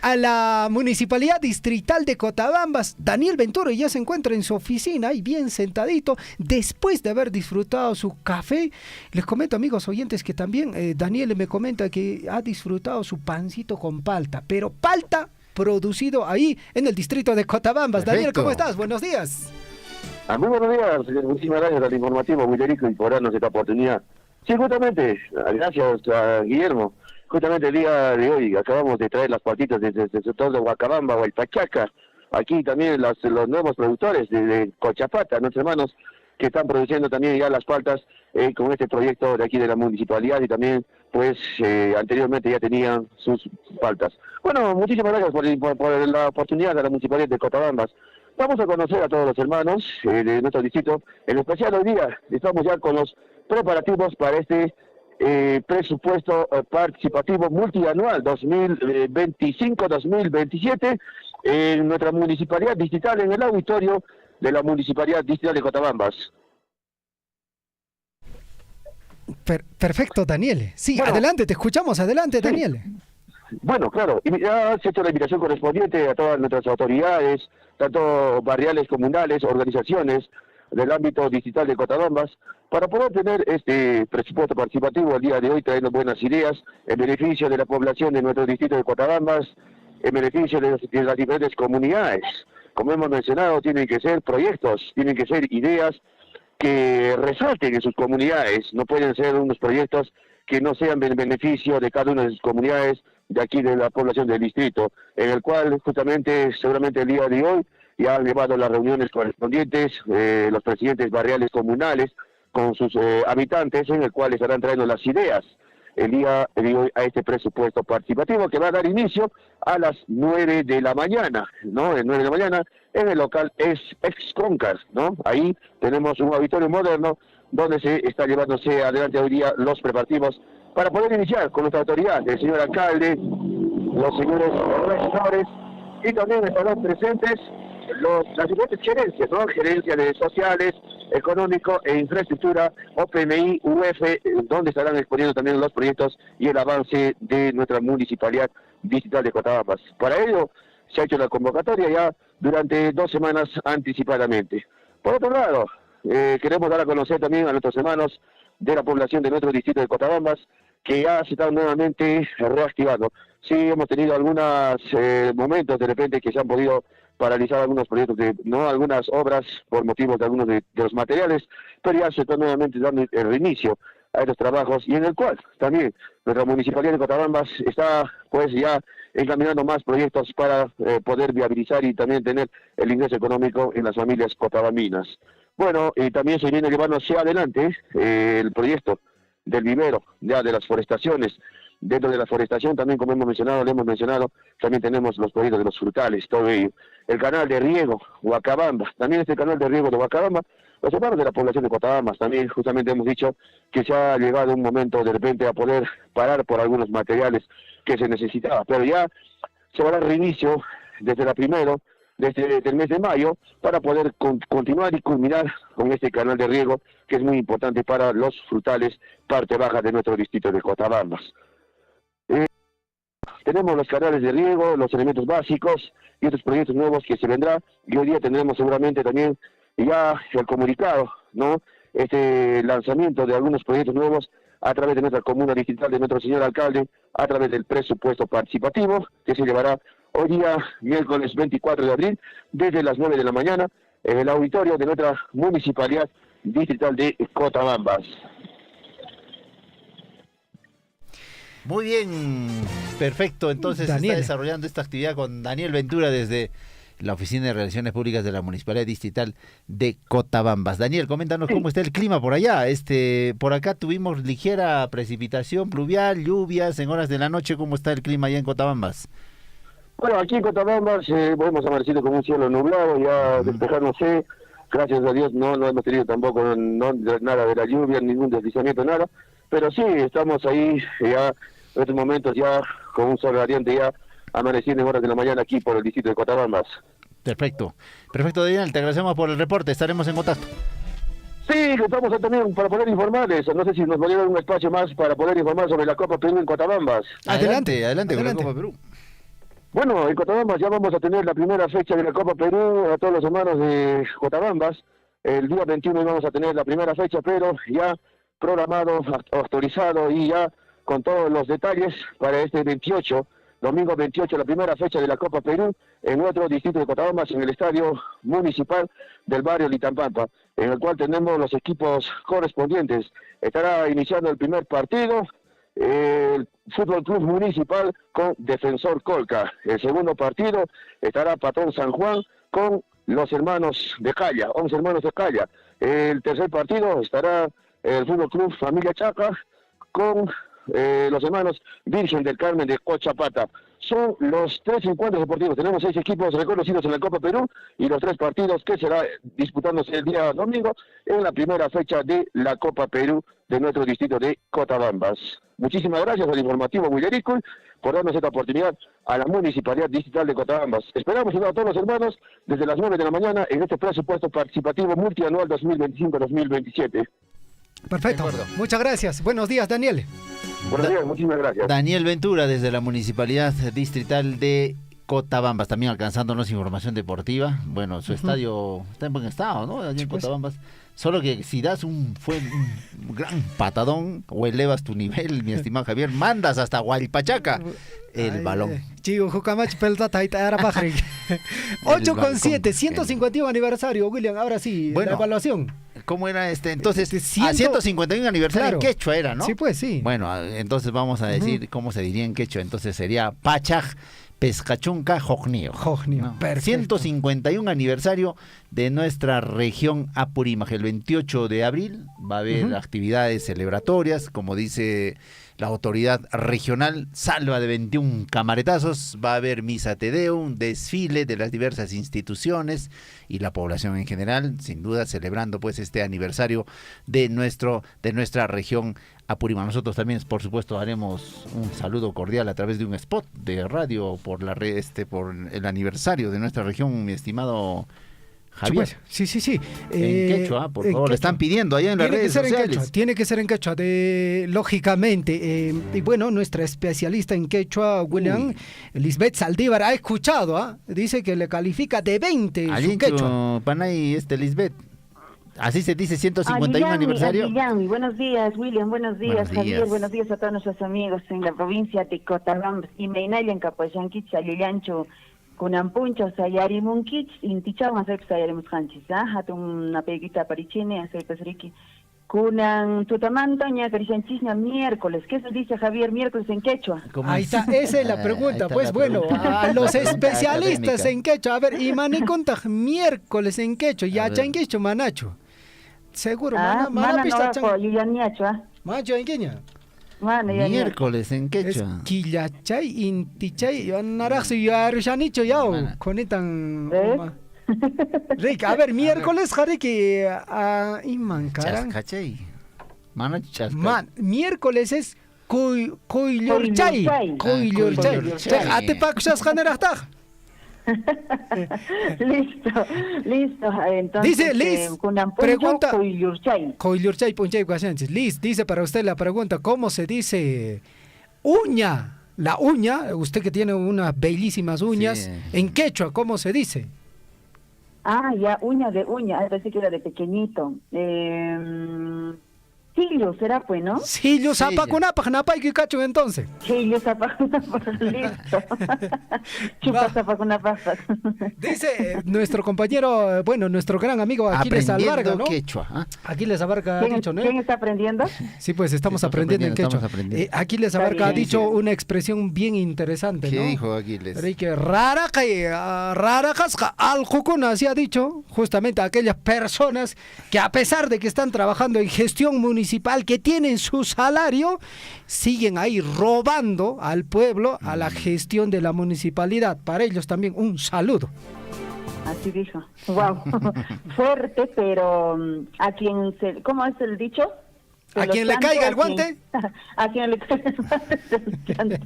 a la Municipalidad Distrital de Cotabambas. Daniel Ventura ya se encuentra en su oficina, ahí bien sentadito, después de haber disfrutado su café. Les comento, amigos oyentes, que también Daniel me comenta que ha disfrutado su pancito con palta, pero palta producido ahí en el distrito de Cotabambas. Perfecto. Daniel, ¿cómo estás? Buenos días. Muy buenos días, muchísimas gracias al informativo Huillarico y por darnos esta oportunidad. Sí, justamente, gracias a Guillermo. Justamente el día de hoy acabamos de traer las patitas desde el sector de Huacabamba o el Pachaca. Aquí también los nuevos productores de Cochapata, nuestros hermanos que están produciendo también ya las paltas con este proyecto de aquí de la municipalidad y también pues anteriormente ya tenían sus paltas. Bueno, muchísimas gracias por la oportunidad de la municipalidad de Cotabambas. Vamos a conocer a todos los hermanos de nuestro distrito. En especial hoy día estamos ya con los preparativos para este presupuesto participativo multianual 2025-2027 en nuestra municipalidad distrital, en el auditorio de la municipalidad distrital de Cotabambas. Perfecto, Daniel. Sí, bueno, adelante, te escuchamos. Adelante, sí. Daniel. Bueno, claro, ya se ha hecho la invitación correspondiente a todas nuestras autoridades, tanto barriales, comunales, organizaciones del ámbito distrital de Cotabambas, para poder tener este presupuesto participativo el día de hoy, trayendo buenas ideas en beneficio de la población de nuestro distrito de Cotabambas, en beneficio de las diferentes comunidades. Como hemos mencionado, tienen que ser proyectos, tienen que ser ideas que resalten en sus comunidades. No pueden ser unos proyectos que no sean en beneficio de cada una de sus comunidades de aquí de la población del distrito, en el cual justamente seguramente el día de hoy ya han llevado las reuniones correspondientes los presidentes barriales comunales con sus habitantes, en el cual estarán trayendo las ideas el día de hoy a este presupuesto participativo que va a dar inicio a las 9 de la mañana, ¿no? El 9 de la mañana en el local Ex-Concas, ¿no? Ahí tenemos un auditorio moderno donde se está llevándose adelante hoy día los preparativos para poder iniciar con nuestra autoridad, el señor alcalde, los señores regidores, y también estarán presentes las diferentes gerencias, ¿no? Gerencias de sociales, económico e infraestructura, OPMI, UF, donde estarán exponiendo también los proyectos y el avance de nuestra municipalidad distrital de Cotabambas. Para ello se ha hecho la convocatoria ya durante 2 semanas anticipadamente. Por otro lado, queremos dar a conocer también a nuestros hermanos de la población de nuestro distrito de Cotabambas que ya se están nuevamente reactivando. Sí, hemos tenido algunos momentos de repente que se han podido paralizar algunos proyectos, algunas obras por motivos de algunos de los materiales, pero ya se está nuevamente dando el reinicio a estos trabajos y en el cual también nuestra municipalidad de Cotabambas está pues ya encaminando más proyectos para poder viabilizar y también tener el ingreso económico en las familias cotabambinas. Bueno, y también se viene llevando hacia adelante el proyecto del vivero, ya de las forestaciones, Dentro de la forestación también, como le hemos mencionado, también tenemos los proyectos de los frutales, todo ello. El canal de riego Huacabamba, también este canal de riego de Huacabamba, los hermanos de la población de Cotabambas, también justamente hemos dicho que se ha llegado un momento de repente a poder parar por algunos materiales que se necesitaba, pero ya se va a dar reinicio desde la primero, desde el mes de mayo, para poder continuar y culminar con este canal de riego que es muy importante para los frutales, parte baja de nuestro distrito de Cotabambas. Tenemos los canales de riego, los elementos básicos y otros proyectos nuevos que se vendrán, y hoy día tendremos seguramente también ya el comunicado, ¿no? Este lanzamiento de algunos proyectos nuevos a través de nuestra comuna distrital, de nuestro señor alcalde, a través del presupuesto participativo que se llevará hoy día, miércoles 24 de abril, desde las 9 de la mañana, en el auditorio de nuestra municipalidad distrital de Cotabambas. Muy bien, perfecto. Entonces se está desarrollando esta actividad con Daniel Ventura desde la Oficina de Relaciones Públicas de la Municipalidad Distrital de Cotabambas. Daniel, coméntanos cómo está el clima por allá. Por acá tuvimos ligera precipitación pluvial, lluvias en horas de la noche. ¿Cómo está el clima allá en Cotabambas? Bueno, aquí en Cotabambas hemos amanecido con un cielo nublado, ya despejándose. Gracias a Dios no hemos tenido tampoco nada de la lluvia, ningún deslizamiento, nada. Pero sí, estamos ahí ya en estos momentos ya con un sol radiante ya amaneciendo en horas de la mañana aquí por el distrito de Cotabambas. Perfecto, Daniel, te agradecemos por el reporte, estaremos en contacto. Sí, estamos también para poder informarles, no sé si nos podría dar un espacio más para poder informar sobre la Copa Perú en Cotabambas. Adelante con la Copa Perú. Bueno, en Cotabambas ya vamos a tener la primera fecha de la Copa Perú a todos los hermanos de Cotabambas. El día 21 vamos a tener la primera fecha, pero ya programado, autorizado y ya con todos los detalles para este 28, domingo 28, la primera fecha de la Copa Perú en nuestro distrito de Cotabambas, en el estadio municipal del barrio Litampampa, en el cual tenemos los equipos correspondientes. Estará iniciando el primer partido, el Fútbol Club Municipal con Defensor Colca. El segundo partido estará Patrón San Juan con los hermanos de Calla, 11 hermanos de Calla. El tercer partido estará el Fútbol Club Familia Chaca con los hermanos Virgen del Carmen de Cochapata. Son los 3 encuentros deportivos. Tenemos 6 equipos reconocidos en la Copa Perú y los 3 partidos que será disputándose el día domingo en la primera fecha de la Copa Perú de nuestro distrito de Cotabambas. Muchísimas gracias al informativo Huillarico por darnos esta oportunidad a la Municipalidad Distrital de Cotabambas. Esperamos ayudar a todos los hermanos desde las 9 de la mañana en este presupuesto participativo multianual 2025-2027. Perfecto, muchas gracias. Buenos días, Daniel. Buenos días, muchísimas gracias. Daniel Ventura desde la Municipalidad Distrital de Cotabambas, también alcanzándonos información deportiva. Bueno, su estadio está en buen estado, ¿no? Allí en Cotabambas. Solo que si das un gran patadón o elevas tu nivel, mi estimado Javier, mandas hasta Huaypachaca el balón. Chico, Jucamach, pelota, era Bajri. 8,7, 151 aniversario, William. Ahora sí, bueno, la evaluación. ¿Cómo era Entonces, 151 aniversario claro. En quechua era, ¿no? Sí, pues sí. Bueno, entonces vamos a decir cómo se diría en quechua. Entonces sería Pachaj Pescachunca Jojnio. No, 151 aniversario de nuestra región Apurímac. El 28 de abril va a haber actividades celebratorias, como dice la autoridad regional, salva de 21 camaretazos, va a haber misa te deum, desfile de las diversas instituciones y la población en general, sin duda celebrando pues este aniversario de nuestra región Apurímac. Nosotros también, por supuesto, haremos un saludo cordial a través de un spot de radio por la red, por el aniversario de nuestra región, mi estimado Javier. Sí. En quechua, por favor, le están pidiendo allá en las redes sociales. Tiene que ser en quechua, lógicamente. Y bueno, nuestra especialista en quechua, William, Lisbeth Saldívar, ha escuchado, dice que le califica de 20 su quechua. Panay, Lisbeth. Así se dice, 151 aniversario. Buenos días, William, buenos días, Javier, buenos días a todos nuestros amigos en la provincia de Cotabambas y Meinalia, en Capoyanquich, Alillancho, Kunampuncho, Sayarimunkich, Intichau, hacer Sayarimus Hanchis, una peguita parichine, hacer pesriqui. Kunan Tutamanto, ña Carishanchisna, miércoles. ¿Qué se dice, Javier, miércoles en quechua? Ahí está, esa es la pregunta. Pues bueno, a los especialistas en quechua, a ver, y maniconta, miércoles en quechua, ya chanquicho, manacho. Seguro, mana no va, yo ya niacho, Macho en queña. Miércoles en Es quechua. quillachay, intichay, naraxi yarshanicho yao, conectan. Rick, a ver, miércoles, jare que iman carang. Chascachay. Mano chascachay. Man, miércoles es koylorchay. Koylorchay. Ate pakushas janerachtag. Listo. Entonces, Dice Liz, pregunta. Koylurchay Punchay Guasanchis. Liz, dice para usted la pregunta, ¿cómo se dice uña? La uña, usted que tiene unas bellísimas uñas, Sí. en quechua, ¿cómo se dice? Ya, uña de uña, pensé que era de pequeñito. Sillo, será pues, ¿no? Sillo, zapakunapa, napay que cacho entonces. Sillo, zapakunapa, listo. Chupa zapakunapa. Dice nuestro compañero, bueno, nuestro gran amigo Aquiles Alvarga, ¿no? Quechua. ¿Ah? Aquiles Alvarga ha dicho, ¿no? ¿Quién está aprendiendo? Sí, pues estamos aprendiendo en quechua. Aquiles Alvarga ha dicho una expresión bien interesante, ¿Qué ¿no? dijo Aquiles? Que rara casca al Jucuna, así ha dicho, justamente a aquellas personas que a pesar de que están trabajando en gestión municipal, que tienen su salario, siguen ahí robando al pueblo, a la gestión de la municipalidad. Para ellos también un saludo. Así dijo. Wow. Fuerte, pero a quien se... ¿Cómo es el dicho? ¿A quien le caiga el guante? A quien le caiga el guante.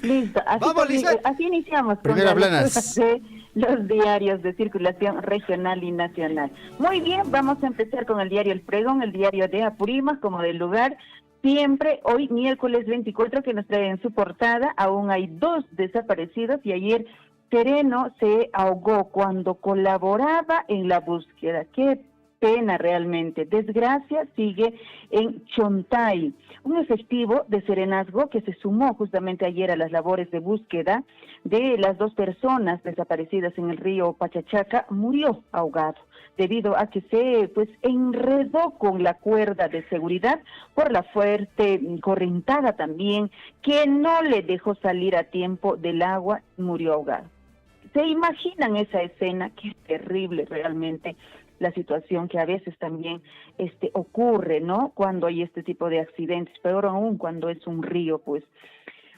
Listo. Así, vamos, Lisbeth. Así iniciamos. Primera con la planas. lectura de los diarios de circulación regional y nacional. Muy bien, vamos a empezar con el diario El Pregón, el diario de Apurímac, como del lugar. Siempre, hoy miércoles 24, que nos trae en su portada, aún hay 2 desaparecidos y ayer Sereno se ahogó cuando colaboraba en la búsqueda. ¡Qué pena realmente! Desgracia sigue en Chontay. Un efectivo de serenazgo que se sumó justamente ayer a las labores de búsqueda de las 2 personas desaparecidas en el río Pachachaca murió ahogado debido a que se enredó con la cuerda de seguridad por la fuerte correntada también, que no le dejó salir a tiempo del agua, murió ahogado. ¿Se imaginan esa escena? Qué terrible realmente la situación que a veces también ocurre, ¿no? Cuando hay este tipo de accidentes, peor aún cuando es un río, pues.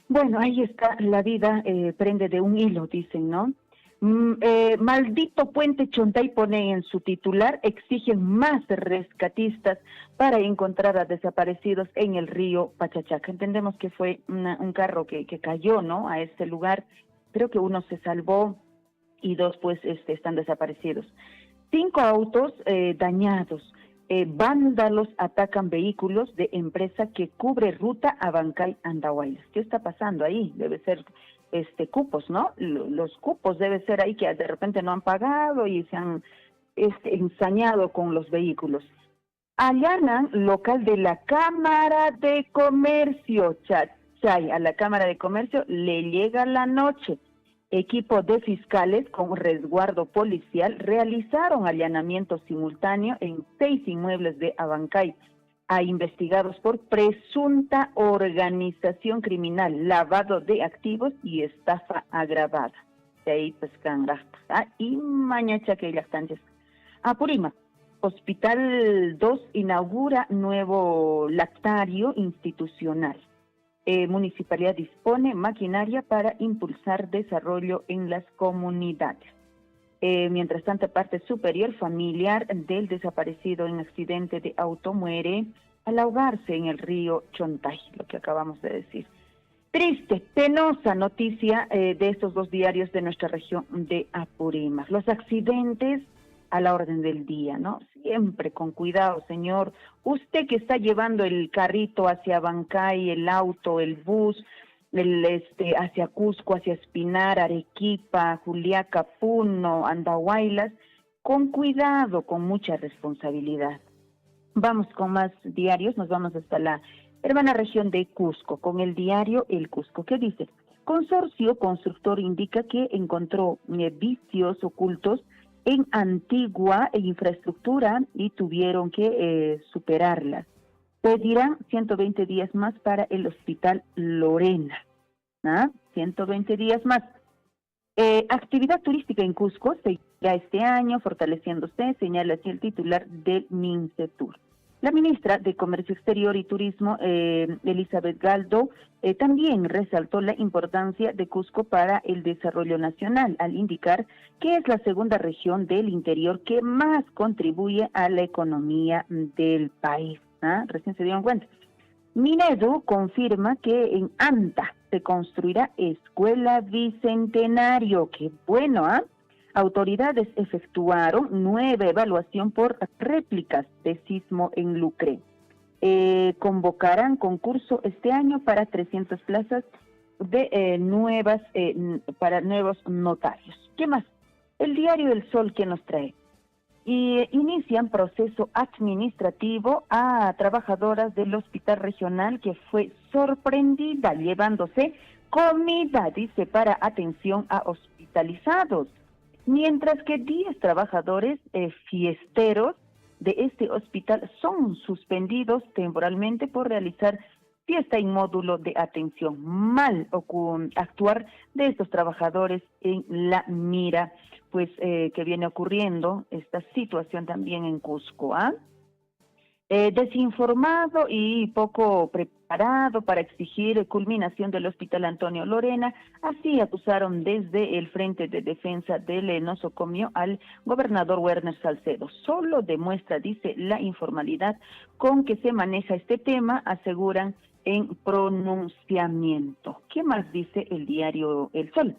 Bueno, ahí está, la vida prende de un hilo, dicen, ¿no? Maldito puente Chontay, pone en su titular, exigen más rescatistas para encontrar a desaparecidos en el río Pachachaca. Entendemos que fue un carro que cayó, ¿no? A este lugar. Creo que 1 se salvó y 2 pues están desaparecidos. 5 autos dañados. Vándalos atacan vehículos de empresa que cubre ruta Abancay Andahuaylas. ¿Qué está pasando ahí? Debe ser cupos, ¿no? Los cupos debe ser ahí que de repente no han pagado y se han ensañado con los vehículos. Allanan local de la Cámara de Comercio, Chay, a la Cámara de Comercio le llega la noche. Equipo de fiscales con resguardo policial realizaron allanamiento simultáneo en 6 inmuebles de Abancay, a investigados por presunta organización criminal, lavado de activos y estafa agravada. De ahí pues canrasta y mañacha que las canchas. Apurímac, Hospital 2 inaugura nuevo lactario institucional. Municipalidad dispone maquinaria para impulsar desarrollo en las comunidades. Mientras tanto, parte superior familiar del desaparecido en accidente de auto muere al ahogarse en el río Chontay, lo que acabamos de decir. Triste, penosa noticia de estos 2 diarios de nuestra región de Apurímac. Los accidentes a la orden del día, ¿no? Siempre con cuidado, señor. Usted que está llevando el carrito hacia Abancay, el auto, el bus, hacia Cusco, hacia Espinar, Arequipa, Juliaca, Puno, Andahuaylas, con cuidado, con mucha responsabilidad. Vamos con más diarios, nos vamos hasta la hermana región de Cusco, con el diario El Cusco, que dice: Consorcio Constructor indica que encontró vicios ocultos en antigua infraestructura y tuvieron que superarlas. Pedirán 120 días más para el Hospital Lorena. 120 días más. Actividad turística en Cusco seguirá este año fortaleciéndose, señala así el titular del Mincetur. La ministra de Comercio Exterior y Turismo, Elizabeth Galdo, también resaltó la importancia de Cusco para el desarrollo nacional, al indicar que es la segunda región del interior que más contribuye a la economía del país. Recién se dieron cuenta. Minedu confirma que en Anta se construirá Escuela Bicentenario. ¡Qué bueno! Autoridades efectuaron 9 evaluación por réplicas de sismo en Lucre. Convocarán concurso este año para 300 plazas de para nuevos notarios. ¿Qué más? El diario El Sol, que nos trae. Inician proceso administrativo a trabajadoras del hospital regional que fue sorprendida llevándose comida, dice, para atención a hospitalizados. Mientras que 10 trabajadores fiesteros de este hospital son suspendidos temporalmente por realizar fiesta en módulo de atención. Mal actuar de estos trabajadores en la mira, pues que viene ocurriendo esta situación también en Cusco. Desinformado y poco preparado para exigir culminación del Hospital Antonio Lorena, así acusaron desde el Frente de Defensa del Nosocomio al gobernador Werner Salcedo. Solo demuestra, dice, la informalidad con que se maneja este tema, aseguran en pronunciamiento. ¿Qué más dice el diario El Sol?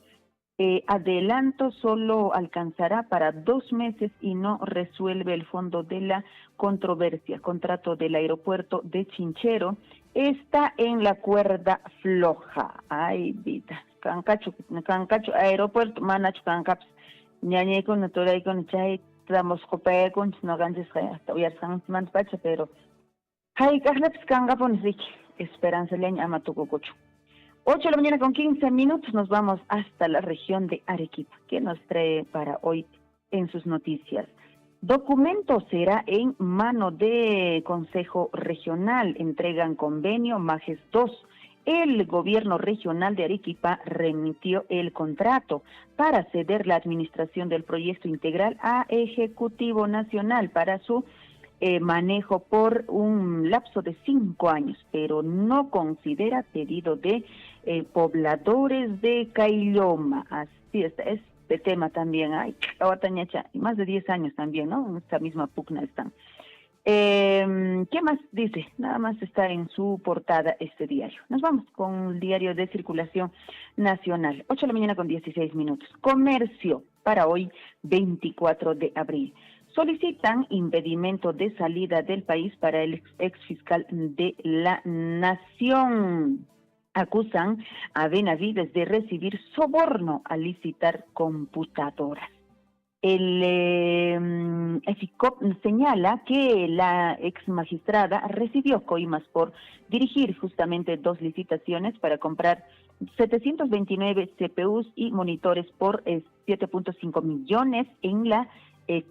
Adelanto solo alcanzará para 2 meses y no resuelve el fondo de la controversia. Contrato del aeropuerto de Chinchero está en la cuerda floja. Ay, vida. Cancacho, aeropuerto, manacho, cancaps. Ñañe con natural con chay, tramos copé con no ganches hasta hoy arsan man pacha, pero. Ay, caslaps cangapon rich. Esperanza leña amatucococho. 8 de la mañana con 15 minutos, nos vamos hasta la región de Arequipa, que nos trae para hoy en sus noticias. Documento será en mano de Consejo Regional, entregan convenio Majes 2. El gobierno regional de Arequipa remitió el contrato para ceder la administración del proyecto integral a Ejecutivo Nacional para su manejo por un lapso de 5 años, pero no considera pedido de pobladores de Cailloma. Así está, este tema también hay, más de 10 años también, ¿no? En esta misma pugna están. ¿Qué más dice? Nada más está en su portada este diario. Nos vamos con el diario de circulación nacional. 8 de la mañana con 16 minutos. Comercio para hoy, 24 de abril. Solicitan impedimento de salida del país para el exfiscal de la Nación. Acusan a Benavides de recibir soborno al licitar computadoras. El EFICOP señala que la ex magistrada recibió coimas por dirigir justamente 2 licitaciones para comprar 729 CPUs y monitores por 7.5 millones. En la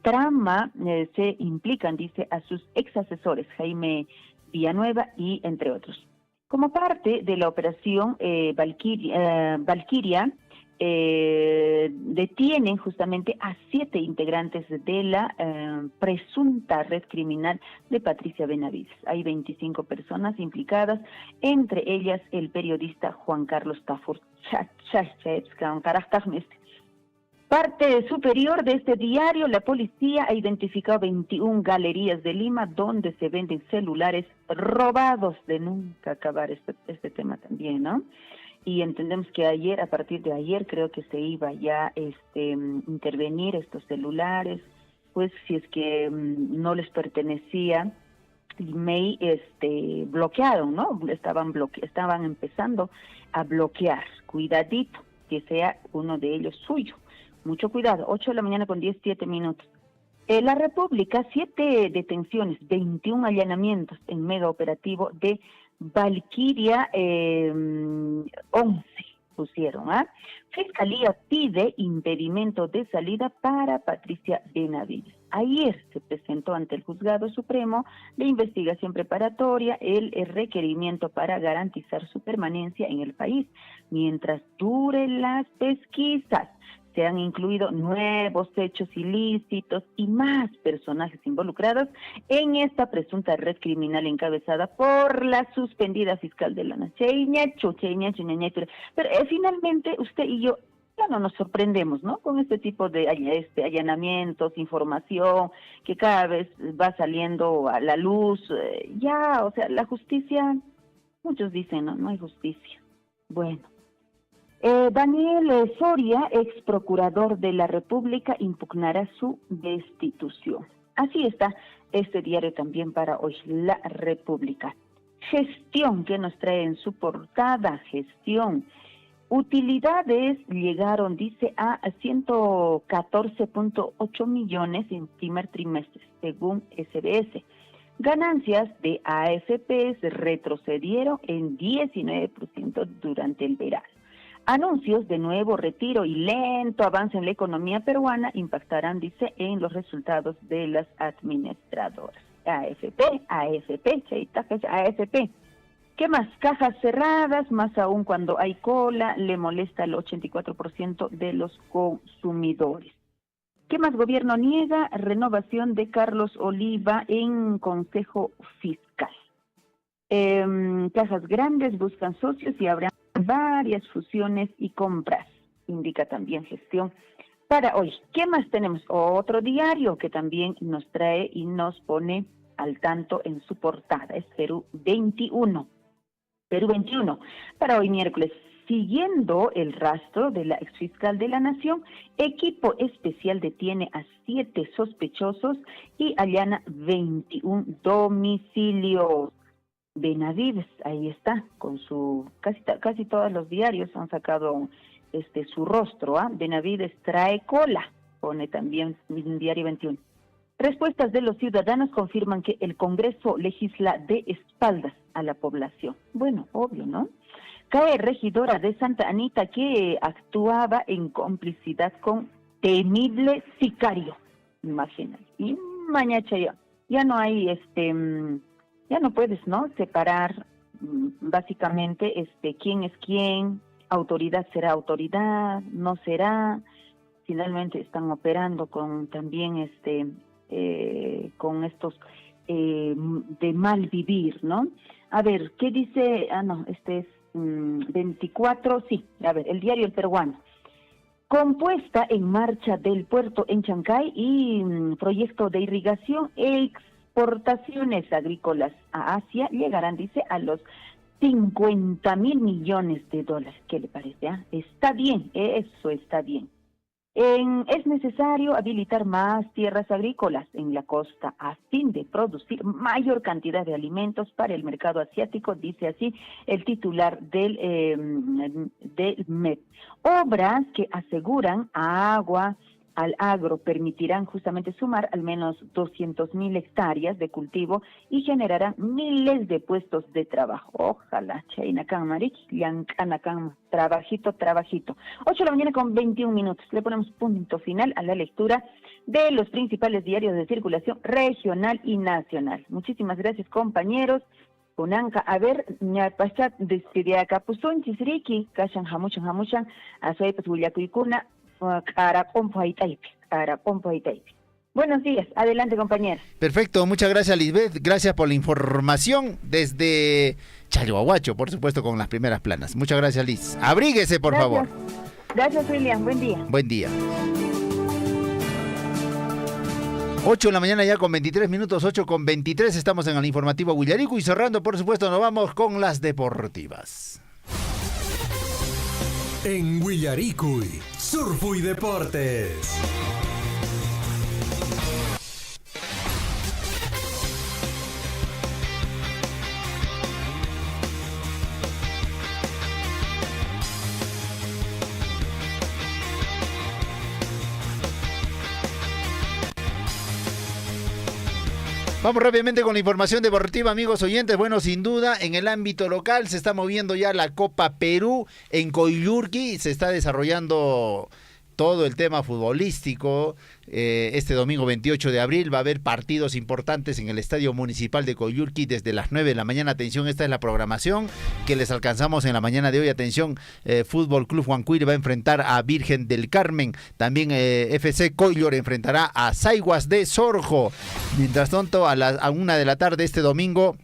trama se implican, dice, a sus ex asesores Jaime Villanueva y entre otros. Como parte de la operación Valquiria, detienen justamente a 7 integrantes de la presunta red criminal de Patricia Benavides. Hay 25 personas implicadas, entre ellas el periodista Juan Carlos Tafur. Parte superior de este diario, la policía ha identificado 21 galerías de Lima donde se venden celulares robados. De nunca acabar este tema también, ¿no? Y entendemos que ayer, a partir de ayer, creo que se iba ya intervenir estos celulares, pues si es que no les pertenecía, me bloquearon, ¿no? Estaban empezando a bloquear. Cuidadito, que sea uno de ellos suyo. Mucho cuidado. 8 de la mañana con 17 minutos. La República, 7 detenciones, 21 allanamientos en mega operativo de Valquiria, 11 pusieron. Fiscalía pide impedimento de salida para Patricia Benavides. Ayer se presentó ante el Juzgado Supremo de Investigación Preparatoria el requerimiento para garantizar su permanencia en el país mientras duren las pesquisas. Se han incluido nuevos hechos ilícitos y más personajes involucrados en esta presunta red criminal encabezada por la suspendida fiscal de la Nación. Pero finalmente usted y yo ya no nos sorprendemos, ¿no? Con este tipo de allanamientos, información que cada vez va saliendo a la luz. Ya, o sea, la justicia, muchos dicen, no hay justicia. Bueno. Daniel Soria, ex procurador de la República, impugnará su destitución. Así está este diario también para hoy, La República. Gestión, que nos trae en su portada, gestión. Utilidades llegaron, dice, a 114.8 millones en primer trimestre, según SBS. Ganancias de AFPs retrocedieron en 19% durante el verano. Anuncios de nuevo retiro y lento avance en la economía peruana impactarán, dice, en los resultados de las administradoras. AFP. ¿Qué más? Cajas cerradas, más aún cuando hay cola, le molesta al 84% de los consumidores. ¿Qué más? Gobierno niega renovación de Carlos Oliva en Consejo Fiscal. Cajas grandes buscan socios y habrá varias fusiones y compras, indica también gestión para hoy. ¿Qué más tenemos? Otro diario que también nos trae y nos pone al tanto en su portada, es Perú 21. Perú 21, para hoy miércoles. Siguiendo el rastro de la exfiscal de la Nación, equipo especial detiene a 7 sospechosos y allana 21 domicilios. Benavides, ahí está, con su casi todos los diarios han sacado su rostro, Benavides trae cola, pone también Diario 21. Respuestas de los ciudadanos confirman que el Congreso legisla de espaldas a la población. Bueno, obvio, ¿no? Cae regidora de Santa Anita que actuaba en complicidad con temible sicario. Imagínate. Y mañacha ya no hay ya no puedes, ¿no? Separar básicamente quién es quién, autoridad será autoridad, no será. Finalmente están operando con también con estos de mal vivir, ¿no? A ver, ¿qué dice? Este es 24, sí, a ver, el diario El Peruano. Compuesta en marcha del puerto en Chancay y proyecto de irrigación, exportaciones agrícolas a Asia llegarán, dice, a los 50,000 millones de dólares. ¿Qué le parece? Está bien, eso está bien. Es necesario habilitar más tierras agrícolas en la costa a fin de producir mayor cantidad de alimentos para el mercado asiático, dice así el titular del MEP. Obras que aseguran agua al agro permitirán justamente sumar al menos 200,000 hectáreas de cultivo y generarán miles de puestos de trabajo. Ojalá, Chainacan Marik, Yancanacan, trabajito. 8:21 a.m. Le ponemos punto final a la lectura de los principales diarios de circulación regional y nacional. Muchísimas gracias, compañeros. Kunanka, a ver, ñapachat desde acá, Pusun, Chisriki, Kashan Hamuchan, Asoy, Wilyakuikuna, Buenos días, adelante compañera. Perfecto, muchas gracias Lisbeth, gracias por la información desde Chalhuahuacho, por supuesto con las primeras planas. Muchas gracias Liz, abríguese por favor. Gracias William, buen día. Buen día. 8 de la mañana ya con 23 minutos, 8:23, estamos en el informativo Huillarico y cerrando por supuesto nos vamos con las deportivas. En Huillaricuy, Surfu y Deportes. Vamos rápidamente con la información deportiva, amigos oyentes. Bueno, sin duda, en el ámbito local se está moviendo ya la Copa Perú en Coyurqui. Se está desarrollando todo el tema futbolístico. Este domingo 28 de abril va a haber partidos importantes en el Estadio Municipal de Coyurqui desde las 9 de la mañana. Atención, esta es la programación que les alcanzamos en la mañana de hoy. Atención, Fútbol Club Huancuire va a enfrentar a Virgen del Carmen. También FC Coillor enfrentará a Saiguas de Sorjo. Mientras tanto, a 1 de la tarde este domingo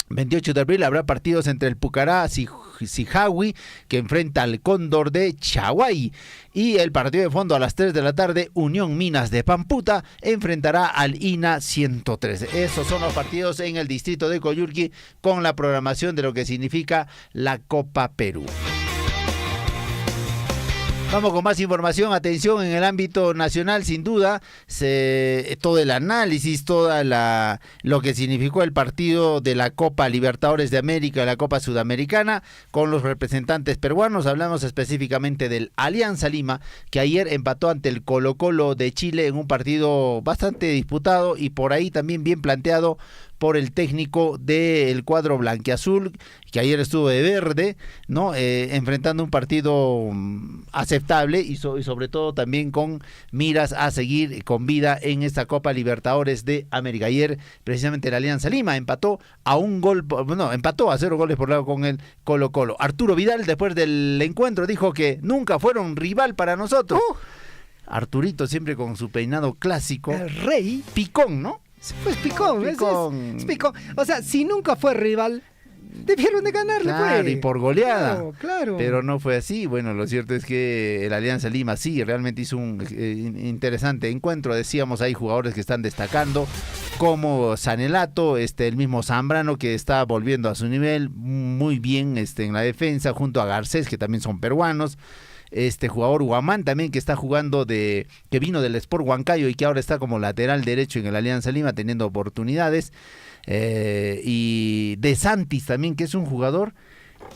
28 de abril habrá partidos entre el Pucará Sijawi, que enfrenta al Cóndor de Chaguay, y el partido de fondo a las 3 de la tarde, Unión Minas de Pamputa enfrentará al INA 113. Esos son los partidos en el distrito de Coyurqui con la programación de lo que significa la Copa Perú. Vamos con más información. Atención, en el ámbito nacional, sin duda, todo el análisis, lo que significó el partido de la Copa Libertadores de América y la Copa Sudamericana con los representantes peruanos. Hablamos específicamente del Alianza Lima, que ayer empató ante el Colo-Colo de Chile en un partido bastante disputado y por ahí también bien planteado por el técnico del cuadro blanquiazul, que ayer estuvo de verde, ¿no? Enfrentando un partido aceptable y sobre todo también con miras a seguir con vida en esta Copa Libertadores de América. Ayer precisamente la Alianza Lima empató a 0 goles por lado con el Colo-Colo. Arturo Vidal, después del encuentro, dijo que nunca fueron rival para nosotros. Arturito siempre con su peinado clásico. El rey. Picón, ¿no? Pues Picón, es Picón. O sea, si nunca fue rival, debieron de ganarle. Claro, y por goleada. Claro. Pero no fue así. Bueno, lo cierto es que el Alianza Lima sí, realmente hizo un interesante encuentro. Decíamos, hay jugadores que están destacando, como Sanelato, el mismo Zambrano, que está volviendo a su nivel muy bien en la defensa, junto a Garcés, que también son peruanos. Jugador Guamán también, que está jugando que vino del Sport Huancayo y que ahora está como lateral derecho en el Alianza Lima teniendo oportunidades, y De Santis también, que es un jugador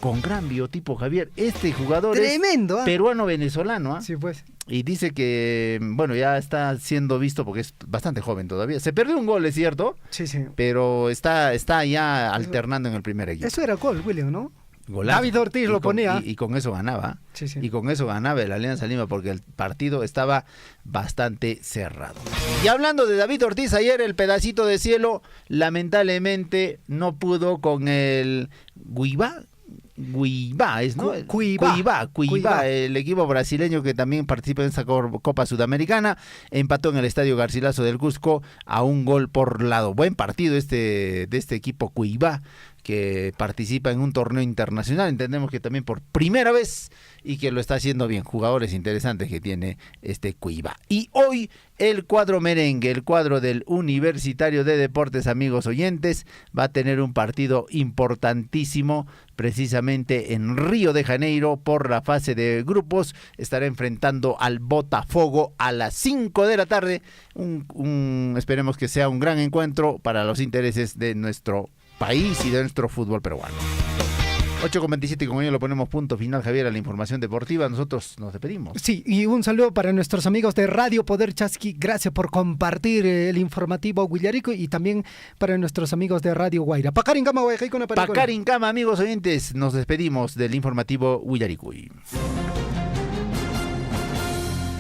con gran biotipo, Javier. Este jugador tremendo, es peruano-venezolano, sí, pues. Y dice que, bueno, ya está siendo visto porque es bastante joven todavía. Se perdió un gol, es cierto, sí. Pero está ya alternando en el primer equipo. Eso era gol, William, ¿no? Golazo. David Ortiz lo ponía. Y con eso ganaba. Sí. Y con eso ganaba el Alianza Lima porque el partido estaba bastante cerrado. Y hablando de David Ortiz, ayer el pedacito de cielo lamentablemente no pudo con el Cuiabá, ¿no? Cuiabá, el equipo brasileño que también participa en esta Copa Sudamericana, empató en el Estadio Garcilaso del Cusco a 1 gol por lado. Buen partido de este equipo Cuiabá, que participa en un torneo internacional, entendemos que también por primera vez, y que lo está haciendo bien. Jugadores interesantes que tiene Cuiabá. Y hoy el cuadro merengue, el cuadro del Universitario de Deportes, amigos oyentes, va a tener un partido importantísimo precisamente en Río de Janeiro por la fase de grupos. Estará enfrentando al Botafogo a las 5 de la tarde. Esperemos que sea un gran encuentro para los intereses de nuestro país y de nuestro fútbol peruano. 8:27, y con ello lo ponemos punto final, Javier, a la información deportiva. Nosotros nos despedimos. Sí, y un saludo para nuestros amigos de Radio Poder Chasqui. Gracias por compartir el informativo Huillarico, y también para nuestros amigos de Radio Guaira. Pacarincama, amigos oyentes, nos despedimos del informativo Huillarico.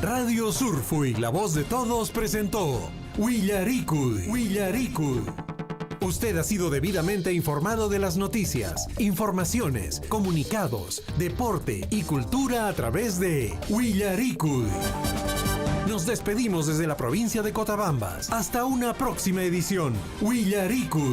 Radio Surfui, la voz de todos, presentó Huillarico. Usted ha sido debidamente informado de las noticias, informaciones, comunicados, deporte y cultura a través de Huillarico. Nos despedimos desde la provincia de Cotabambas. Hasta una próxima edición. Huillarico.